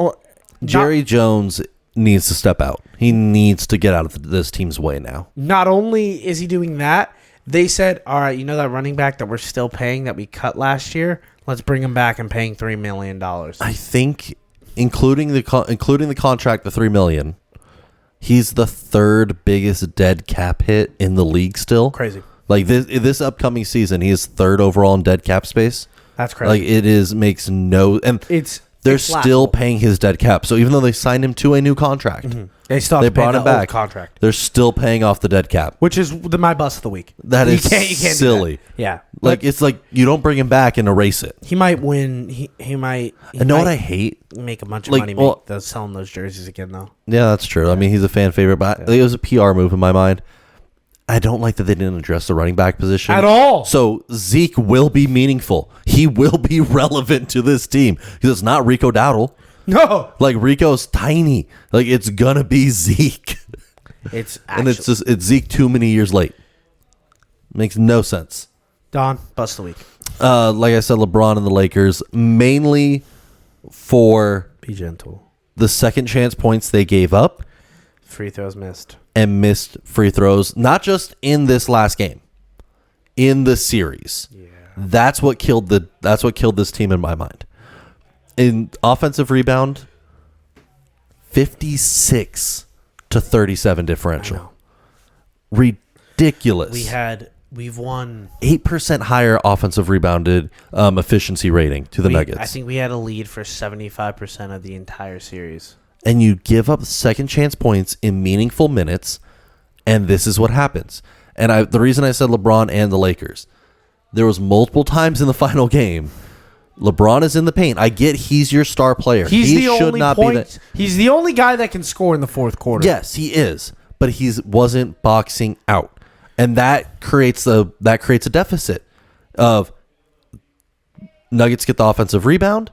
Jerry Jones needs to step out. He needs to get out of this team's way now. Not only is he doing that, they said, all right, you know that running back that we're still paying that we cut last year? Let's bring him back and paying $3 million. I think, including the contract, the $3 million, he's the third biggest dead cap hit in the league still. Crazy. Like this upcoming season, he is third overall in dead cap space. That's crazy. Like makes no, and they're still paying his dead cap. So even though they signed him to a new contract, they brought him back. Contract. They're still paying off the dead cap, which is my bust of the week. That is silly. Yeah, like it's like you don't bring him back and erase it. He might win. He might. And know what I hate? Make a bunch of money. Selling those jerseys again, though. Yeah, that's true. I mean, he's a fan favorite, but it was a PR move in my mind. I don't like that they didn't address the running back position at all. So Zeke will be meaningful. He will be relevant to this team because it's not Rico Dowdle. No, like Rico's tiny. Like it's gonna be Zeke. It's Zeke too many years late. Makes no sense. Don, bust the week. Like I said, LeBron and the Lakers mainly for be gentle. The second chance points they gave up. Free throws missed. And missed free throws, not just in this last game, in the series. Yeah. That's what killed this team in my mind. In offensive rebound, 56 to 37 differential. Ridiculous. We've won 8% higher offensive rebounded efficiency rating to the Nuggets. I think we had a lead for 75% of the entire series. And you give up second chance points in meaningful minutes, and this is what happens. And the reason I said LeBron and the Lakers, there was multiple times in the final game, LeBron is in the paint. I get he's your star player. He should not be that. He's the only guy that can score in the fourth quarter. Yes, he is, but he wasn't boxing out, and that creates a deficit of Nuggets get the offensive rebound.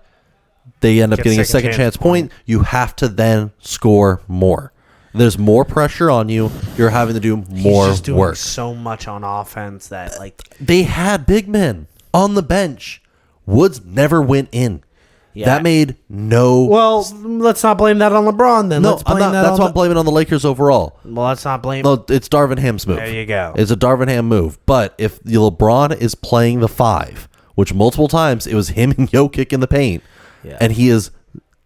They end up getting a second chance point. You have to then score more. There's more pressure on you. You're having to do more He's just doing work. So much on offense that they had big men on the bench. Woods never went in. Yeah. That made no. Well, let's not blame that on LeBron then. No, that's why I'm blaming on the Lakers overall. Well, let's not blame. No, it's Darvin Ham's move. There you go. It's a Darvin Ham move. But if LeBron is playing the 5, which multiple times it was him and Jokic in the paint. Yeah. And he is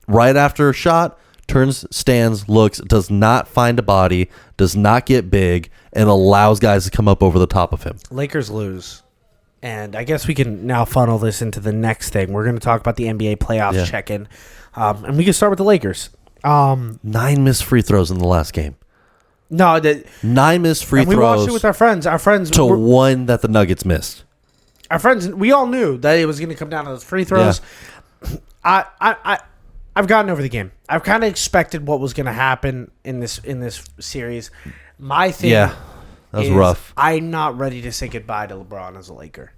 right after a shot, turns, stands, looks, does not find a body, does not get big, and allows guys to come up over the top of him. Lakers lose. And I guess we can now funnel this into the next thing. We're going to talk about the NBA playoffs check-in. And we can start with the Lakers. 9 missed free throws in the last game. No. 9 missed free throws. We watched it with our friends. To 1 that the Nuggets missed. our friends, we all knew that it was going to come down to those free throws. Yeah. I've gotten over the game. I've kind of expected what was going to happen in this series. My thing, that was rough. I'm not ready to say goodbye to LeBron as a Laker.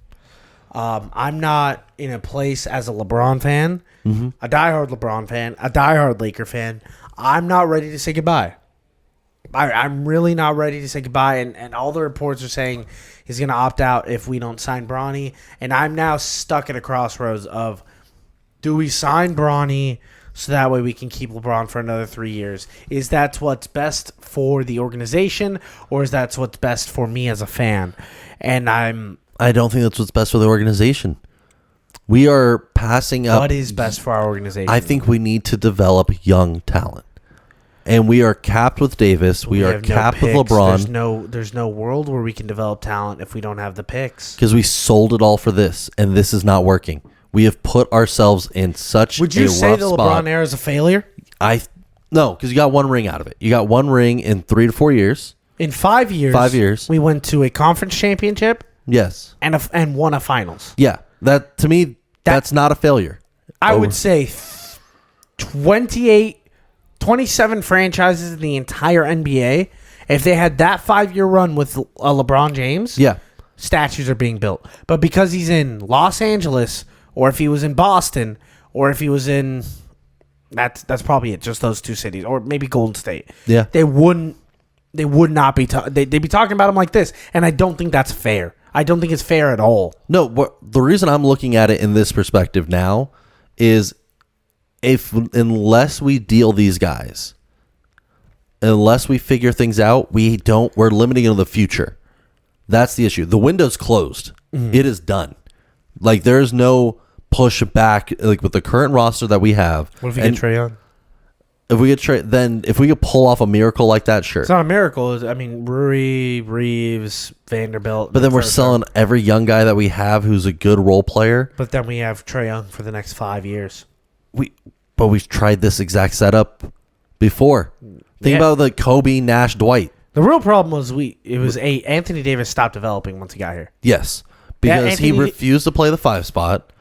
I'm not in a place as a LeBron fan, a diehard LeBron fan, a diehard Laker fan. I'm not ready to say goodbye. I'm really not ready to say goodbye, and all the reports are saying he's going to opt out if we don't sign Bronny, and I'm now stuck at a crossroads of, do we sign Bronny so that way we can keep LeBron for another 3 years? Is that what's best for the organization, or is that what's best for me as a fan? And I don't think that's what's best for the organization. We are passing up. What is best for our organization? I think we need to develop young talent. And we are capped with Davis. We are capped with LeBron. There's no world where we can develop talent if we don't have the picks. Because we sold it all for this, and this is not working. We have put ourselves in such a rough spot. Would you say the LeBron era is a failure? No, because you got one ring out of it. You got one ring in 3 to 4 years. In 5 years. 5 years. We went to a conference championship. Yes. And won a finals. Yeah. That, to me, that's not a failure. I would say 27 franchises in the entire NBA, if they had that 5-year run with LeBron James, statues are being built. But because he's in Los Angeles, or if he was in Boston, or if he was in, that's probably it, just those two cities, or maybe Golden State. Yeah, they would not be. They'd be talking about him like this, and I don't think that's fair. I don't think it's fair at all. No, the reason I'm looking at it in this perspective now is, unless we deal these guys, unless we figure things out, we're limiting into the future. That's the issue. The window's closed. Mm-hmm. It is done. Like, there's no push back, like with the current roster that we have. What if we get Trae Young? If we get Trae, then if we could pull off a miracle like that, sure. It's not a miracle. I mean, Rui, Reeves, Vanderbilt. But then we're selling every young guy that we have who's a good role player. But then we have Trae Young for the next 5 years. But we've tried this exact setup before. Think about the Kobe, Nash, Dwight. The real problem was Anthony Davis stopped developing once he got here. Yes, because he refused to play the 5 spot,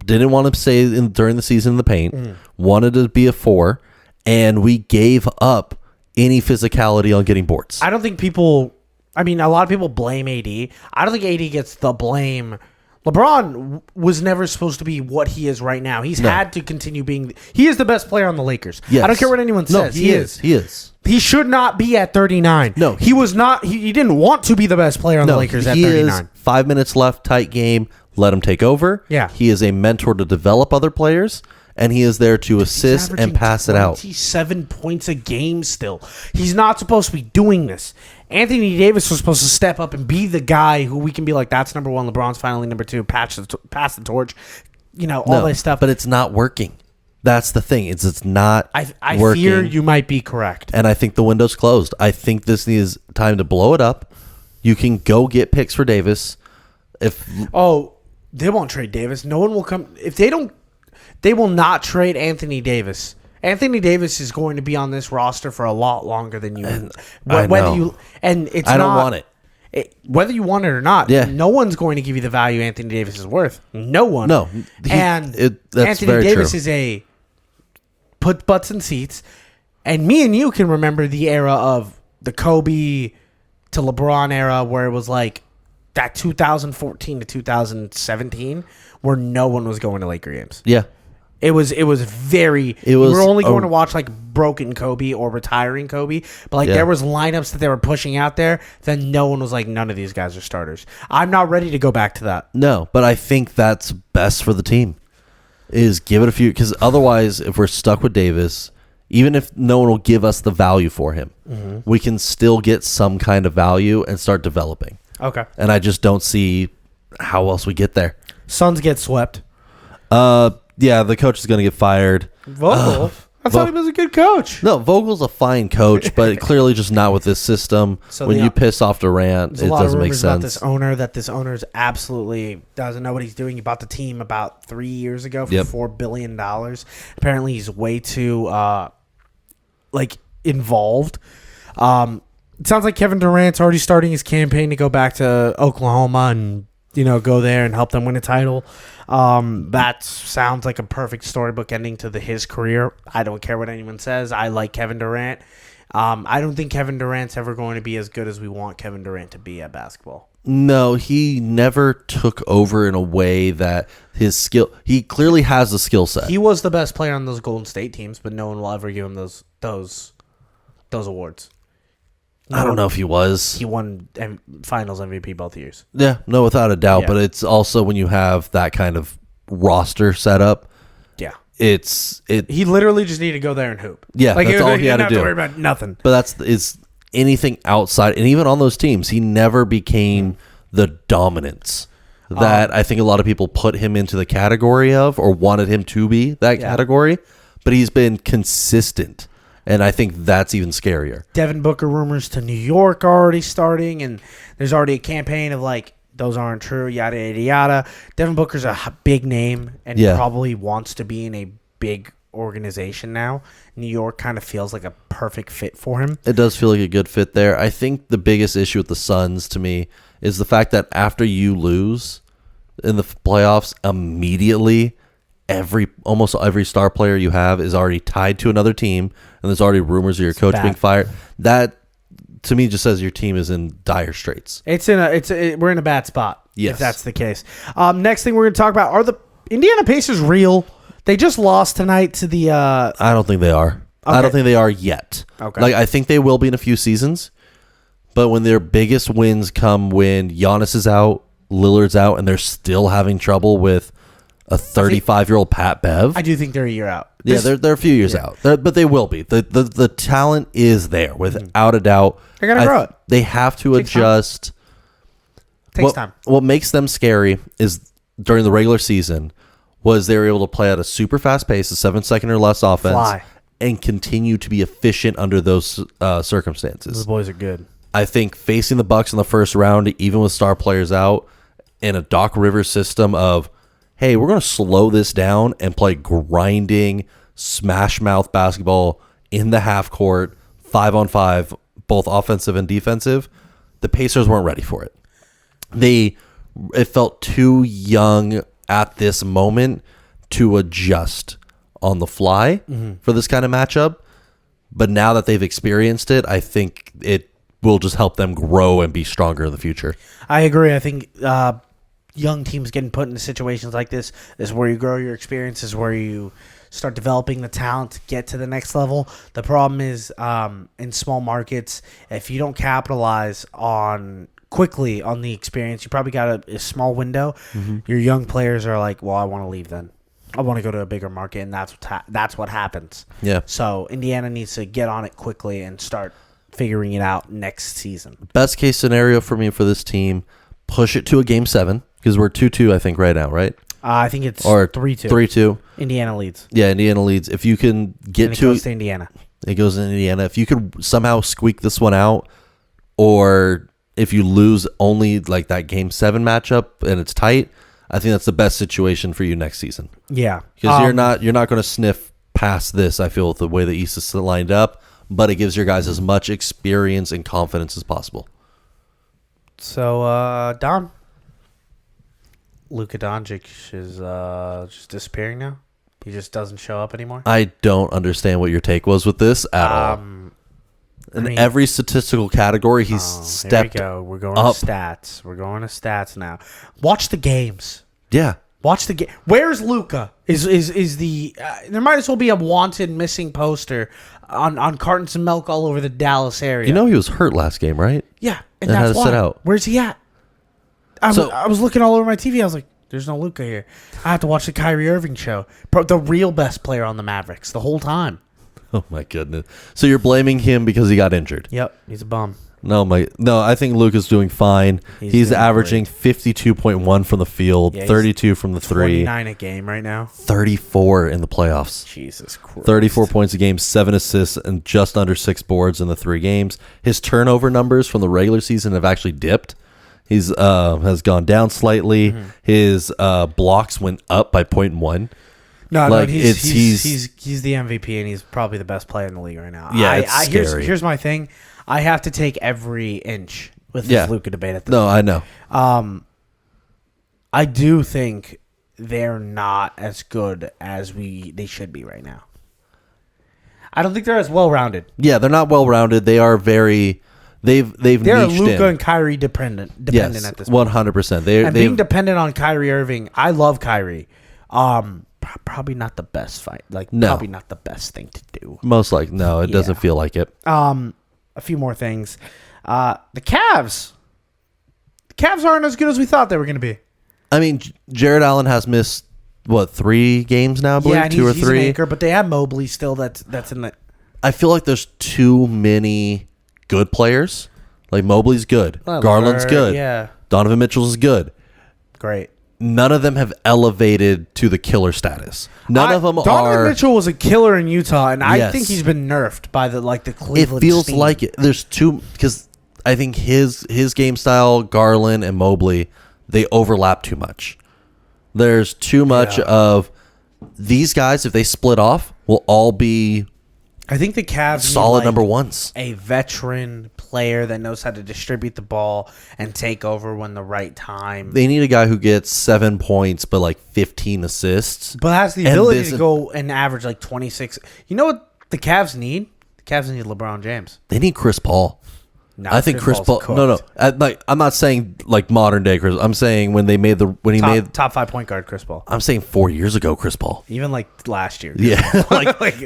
didn't want to stay during the season in the paint, wanted to be a 4, and we gave up any physicality on getting boards. I don't think a lot of people blame AD. I don't think AD gets the blame. LeBron was never supposed to be what he is right now. He's had to continue being. He is the best player on the Lakers. Yes. I don't care what anyone says. He is. He is. He should not be at 39. No. He was not. He didn't want to be the best player on the Lakers at 39. 5 minutes left, tight game. Let him take over. Yeah. He is a mentor to develop other players, and he is there to assist and pass it out. 27 points a game still. He's not supposed to be doing this. Anthony Davis was supposed to step up and be the guy who we can be like, that's number 1. LeBron's finally number 2. Pass the torch. All that stuff. But it's not working. That's the thing. It's not I working. Fear you might be correct. And I think the window's closed. I think this is time to blow it up. You can go get picks for Davis. They won't trade Davis. No one will come. If they don't, they will not trade Anthony Davis. Anthony Davis is going to be on this roster for a lot longer than you. I don't want it. Whether you want it or not, no one's going to give you the value Anthony Davis is worth. No one. No. Anthony very Davis true. is a put butts in seats. And me and you can remember the era of the Kobe to LeBron era where it was like that 2014 to 2017 where no one was going to Laker games. Yeah. We were only going to watch like broken Kobe or retiring Kobe, but there was lineups that they were pushing out there. Then no one was like, none of these guys are starters. I'm not ready to go back to that. No, but I think that's best for the team is give it a few, because otherwise if we're stuck with Davis, even if no one will give us the value for him, we can still get some kind of value and start developing. Okay. And I just don't see how else we get there. Suns get swept. Yeah, the coach is going to get fired. Vogel? I thought he was a good coach. No, Vogel's a fine coach, but clearly just not with this system. So when you piss off Durant, it doesn't make sense. About this owner absolutely doesn't know what he's doing. He bought the team about 3 years ago for $4 billion. Apparently, he's way too involved. It sounds like Kevin Durant's already starting his campaign to go back to Oklahoma and go there and help them win a title. That sounds like a perfect storybook ending to his career. I don't care what anyone says. I like Kevin Durant. I don't think Kevin Durant's ever going to be as good as we want Kevin Durant to be at basketball. No, he never took over in a way that his skill. He clearly has the skill set. He was the best player on those Golden State teams, but no one will ever give him those awards. I don't know if he was. He won Finals MVP both years. Yeah, no, without a doubt. Yeah. But it's also when you have that kind of roster setup. Yeah. He literally just needed to go there and hoop. Yeah, that's all he had to do. Have to worry about nothing. But it's anything outside, and even on those teams, he never became the dominance that I think a lot of people put him into the category of, or wanted him to be that category. But he's been consistent, and I think that's even scarier. Devin Booker rumors to New York are already starting, and there's already a campaign of those aren't true, yada, yada, yada. Devin Booker's a big name and probably wants to be in a big organization now. New York kind of feels like a perfect fit for him. It does feel like a good fit there. I think the biggest issue with the Suns to me is the fact that after you lose in the playoffs, immediately almost every star player you have is already tied to another team, and there's already rumors of your coach being fired. That to me just says your team is in dire straits. We're in a bad spot. Yes. If that's the case. Next thing we're going to talk about are the Indiana Pacers real? They just lost tonight to the. I don't think they are. Okay. I don't think they are yet. Okay. I think they will be in a few seasons, but when their biggest wins come when Giannis is out, Lillard's out, and they're still having trouble with a 35-year-old Pat Bev. I do think they're a year out. Yeah, they're a few years out, but they will be. The talent is there without a doubt. They're gonna grow it. They have to adjust. Takes time. What makes them scary is during the regular season was they were able to play at a super fast pace, a 7-second or less offense, and continue to be efficient under those circumstances. The boys are good. I think facing the Bucks in the first round, even with star players out, in a Doc Rivers system of, hey, we're going to slow this down and play grinding, smash mouth basketball in the half court, 5-on-5, both offensive and defensive. The Pacers weren't ready for it. It felt too young at this moment to adjust on the fly for this kind of matchup. But now that they've experienced it, I think it will just help them grow and be stronger in the future. I agree. I think young teams getting put into situations like this is where you grow your experience, is where you start developing the talent to get to the next level. The problem is in small markets, if you don't capitalize quickly on the experience, you probably got a small window. Your young players are like, well, I want to leave then. I want to go to a bigger market, and that's what happens. Yeah. So Indiana needs to get on it quickly and start figuring it out next season. Best case scenario for me for this team, push it to a game 7, because we're 2-2, I think, right now, right? I think it's 3-2. 3-2. Indiana leads. Yeah, Indiana leads. If you can get and it goes to Indiana. It goes to Indiana. If you could somehow squeak this one out, or if you lose only like that game 7 matchup and it's tight, I think that's the best situation for you next season. Yeah. Because you're not going to sniff past this, I feel, with the way the East is lined up, but it gives your guys as much experience and confidence as possible. So, Don, Luka Doncic is just disappearing now? He just doesn't show up anymore? I don't understand what your take was with this at all. In every statistical category, he's stepped here we go. We're going up. To stats. We're going to stats now. Watch the games. Yeah. Watch the game. Where's Luka? Is the there might as well be a wanted missing poster on cartons of milk all over the Dallas area. You know he was hurt last game, right? Yeah, and that's had to why. sit out. Where's he at? I was looking all over my TV. I was like, there's no Luka here. I have to watch the Kyrie Irving show. The real best player on the Mavericks the whole time. Oh my goodness! So you're blaming him because he got injured? Yep, he's a bum. No, I think Luka's doing fine. He's averaging 52.1 from the field, 32 from the 3. 29 a game right now. 34 in the playoffs. Jesus Christ. 34 points a game, 7 assists, and just under 6 boards in the 3 games. His turnover numbers from the regular season have actually dipped. He's has gone down slightly. Mm-hmm. His blocks went up by 0.1. No, he's the MVP, and he's probably the best player in the league right now. Yeah, it's scary. Here's my thing. I have to take every inch with this Luka debate at the moment. I know. I do think they're not as good as they should be right now. I don't think they're as well rounded. Yeah, they're not well rounded. They are very. They're Luka and Kyrie dependent yes, at this point. 100%. Being dependent on Kyrie Irving, I love Kyrie. Probably not the best fight. Probably not the best thing to do. Most likely, no. It doesn't feel like it. A few more things. The Cavs. The Cavs aren't as good as we thought they were going to be. I mean, Jared Allen has missed 3 games now? I believe yeah, 2 or 3. He's an anchor, but they have Mobley still. That's in the. I feel like there's too many good players. Like Mobley's good, Garland's good, yeah. Donovan Mitchell's good. Great. None of them have elevated to the killer status. None of them are. Donovan Mitchell was a killer in Utah, and I think he's been nerfed by the Cleveland. It feels steam. like it. There's two because I think his game style, Garland and Mobley, they overlap too much. There's too much of these guys. If they split off, will all be. I think the Cavs solid number ones. A veteran player that knows how to distribute the ball and take over when the right time. They need a guy who gets 7 points but 15 assists. But has the ability to go and average 26. You know what the Cavs need? The Cavs need LeBron James. They need Chris Paul. No, I think Chris Paul. No. I'm not saying modern day Chris. I'm saying when he made top 5 point guard Chris Paul. I'm saying 4 years ago Chris Paul. Even last year. Yeah,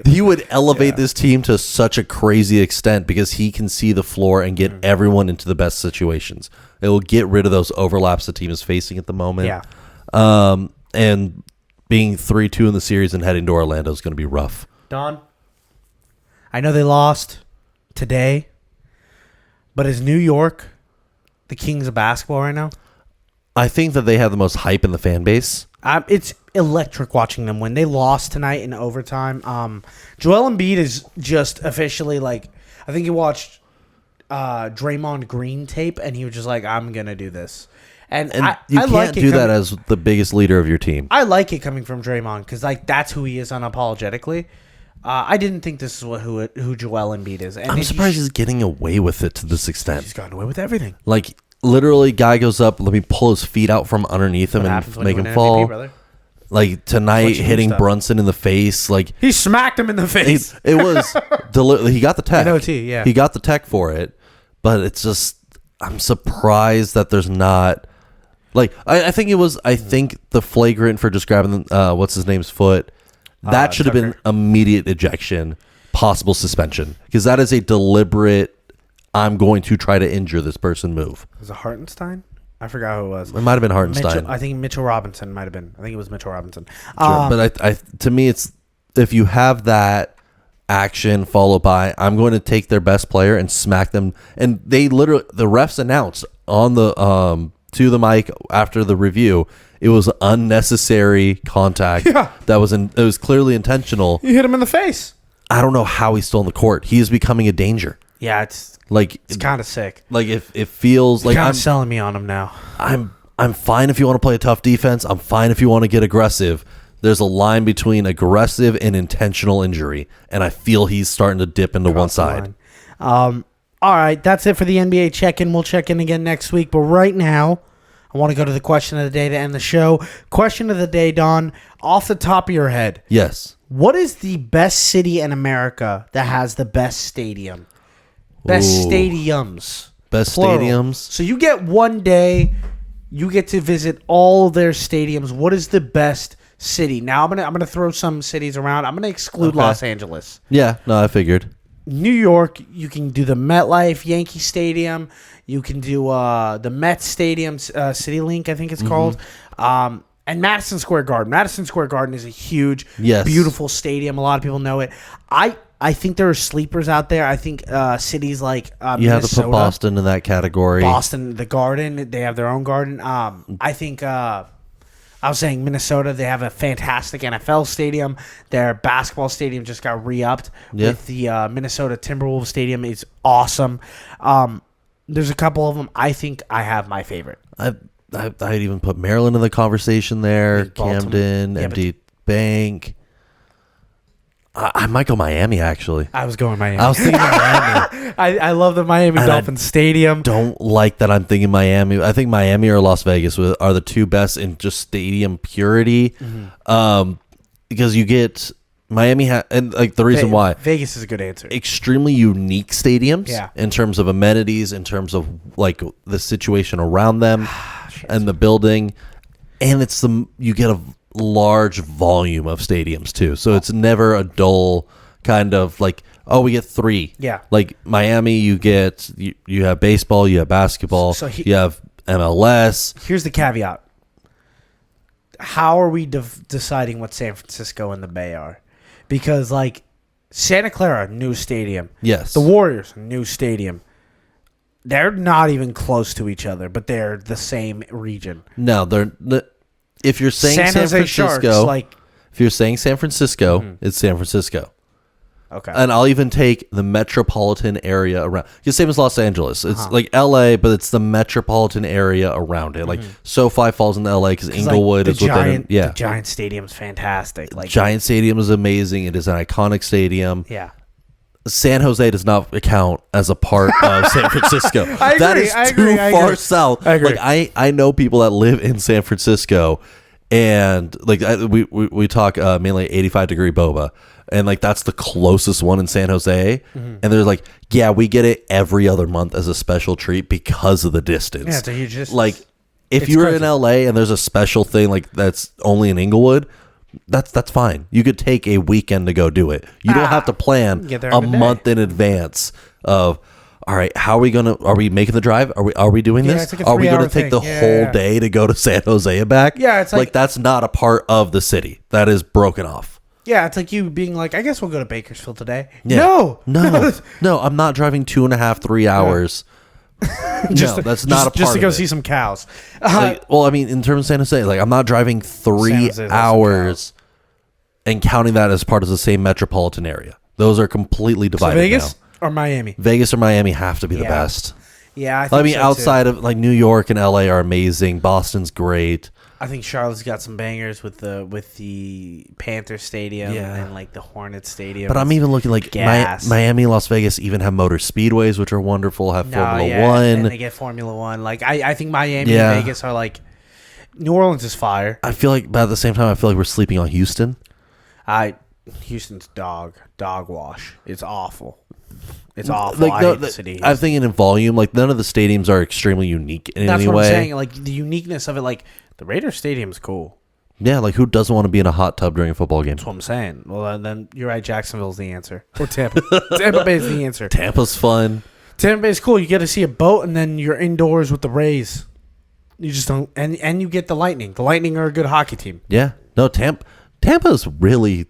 he would elevate this team to such a crazy extent because he can see the floor and get everyone into the best situations. It will get rid of those overlaps the team is facing at the moment. Yeah. And being 3-2 in the series and heading to Orlando is going to be rough. Don, I know they lost today. But is New York the kings of basketball right now? I think that they have the most hype in the fan base. It's electric watching them win. They lost tonight in overtime. Joel Embiid is just officially I think he watched Draymond Green tape and he was just I'm going to do this. And you can't do that as the biggest leader of your team. I like it coming from Draymond because that's who he is unapologetically. I didn't think this is who Joel Embiid is. And I'm surprised he's getting away with it to this extent. He's gotten away with everything. Literally, guy goes up, let me pull his feet out from underneath him and make him fall. MVP, tonight, hitting Brunson in the face. He smacked him in the face. It was he got the tech. NOT, yeah. He got the tech for it, but it's just I'm surprised that there's not I think the flagrant for just grabbing what's his name's foot. That should have been immediate ejection, possible suspension, because that is a deliberate, I'm going to try to injure this person move. Was it Hartenstein? I forgot who it was. It might have been Hartenstein. I think Mitchell Robinson might have been. I think it was Mitchell Robinson. Sure. But to me, it's if you have that action followed by, I'm going to take their best player and smack them. And they literally, the refs announced on the to the mic after the review, it was unnecessary contact. Yeah. It was clearly intentional. You hit him in the face. I don't know how he's still on the court. He is becoming a danger. Yeah, it's kind of sick. If it feels like I'm selling me on him now. I'm fine if you want to play a tough defense. I'm fine if you want to get aggressive. There's a line between aggressive and intentional injury, and I feel he's starting to dip into one side. All right, that's it for the NBA check-in. We'll check in again next week, but right now, I want to go to the question of the day to end the show. Question of the day, Don, off the top of your head. Yes. What is the best city in America that has the best stadium? Best stadiums. Best plural. Stadiums. So you get one day, you get to visit all their stadiums. What is the best city? Now I'm gonna throw some cities around. I'm gonna exclude Los Angeles. Yeah, no, I figured. New York, you can do the MetLife Yankee Stadium. You can do the Mets Stadium, CityLink, I think it's called. And Madison Square Garden. Madison Square Garden is a huge, beautiful stadium. A lot of people know it. I think there are sleepers out there. I think cities like Minnesota. You have to put Boston in that category. Boston, the Garden. They have their own garden. I think... I was saying Minnesota, they have a fantastic NFL stadium. Their basketball stadium just got re-upped with the Minnesota Timberwolves stadium. It's awesome. There's a couple of them. I think I have my favorite. I'd even put Maryland in the conversation there. Camden, MD Bank. I might go Miami, actually. I was going Miami. I was thinking Miami. I love the Miami Dolphins stadium. Don't like that I'm thinking Miami. I think Miami or Las Vegas are the two best in just stadium purity. Because you get Miami and like the reason why Vegas is a good answer. Extremely unique stadiums Yeah. in terms of amenities, in terms of like the situation around them and the building. And you get a large volume of stadiums too. So it's never a dull kind of like, oh, we get 3. Yeah. Like Miami, you have baseball, you have basketball, you have MLS. Here's the caveat. How are we deciding what San Francisco and the Bay are? Because like Santa Clara, new stadium. Yes. The Warriors, new stadium. They're not even close to each other, but they're the same region. No, if you're saying San Francisco, Sharks, if you're saying San Francisco, it's San Francisco. Okay. And I'll even take the metropolitan area around. It's same as Los Angeles. It's like LA, but it's the metropolitan area around it. Like SoFi falls into LA because Inglewood is within. The Giant Stadium's fantastic. Like Giant Stadium is amazing. It is an iconic stadium. Yeah. San Jose does not count as a part of San Francisco. I agree, that is too far south. I agree. Like I know people that live in San Francisco, and like we talk mainly 85-degree boba, and like that's the closest one in San Jose. And they're like, yeah, we get it every other month as a special treat because of the distance. Yeah, so you just like if you're in LA and there's a special thing like that's only in Inglewood. That's fine. You could take a weekend to go do it. You don't have to plan a month in advance of, all right, are we making the drive? Are we doing this? Like are we going to take the whole day to go to San Jose and back? Yeah, it's like that's not a part of the city. That is broken off. Yeah, it's like you being like, I guess we'll go to Bakersfield today. Yeah. No, I'm not driving 2.5, 3 hours. That's not a part just to go of it. see some cows. Well, I mean, in terms of San Jose, like I'm not driving 3 hours and counting that as part of the same metropolitan area. Those are completely divided. So Vegas now. or Miami? Vegas or Miami have to be the best. Yeah, I mean, outside of like New York and LA are amazing. Boston's great. I think Charlotte's got some bangers with the Panther Stadium and like the Hornets Stadium. But I'm even looking like Miami, Las Vegas even have motor speedways, which are wonderful. Have Formula One, and they get Formula One. Like I think Miami and Vegas are like. New Orleans is fire. I feel like, but at the same time, I feel like we're sleeping on Houston. Houston's dog wash. It's awful. It's awful. Like, I hate the city. I'm thinking in volume, like none of the stadiums are extremely unique in any way. That's what I'm saying. Like the uniqueness of it, like the Raiders Stadium's cool. Yeah, like who doesn't want to be in a hot tub during a football game? That's what I'm saying. Well, then you're right. Jacksonville's the answer, or Tampa. Tampa Bay's the answer. Tampa's fun. Tampa Bay's cool. You get to see a boat, and then you're indoors with the Rays. You just don't, and you get the Lightning. The Lightning are a good hockey team. Yeah, no, Tampa's really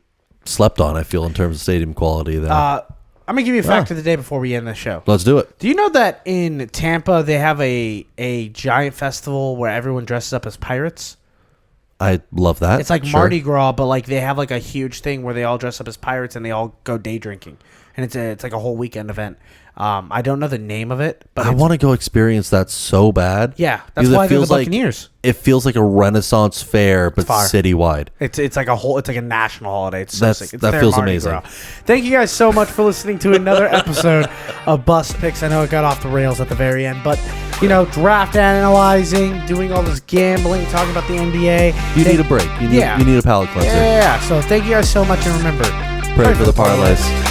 slept on. I feel in terms of stadium quality there. I'm gonna give you a fact of the day before we end the show. Let's do it. Do you know that in Tampa they have a giant festival where everyone dresses up as pirates? I love that. It's like Mardi Gras, but like they have like a huge thing where they all dress up as pirates and they all go day drinking, and it's like a whole weekend event. I don't know the name of it, but I want to go experience that so bad. Yeah, that's why they're the Buccaneers. It feels like a Renaissance fair, but citywide. It's like a national holiday. It's so sick. That feels amazing. Gras. Thank you guys so much for listening to another episode of Bust Picks. I know it got off the rails at the very end, but draft analyzing, doing all this gambling, talking about the NBA. You need a break. You need a palate cleanser. Yeah. So thank you guys so much, and remember, pray for the parlays.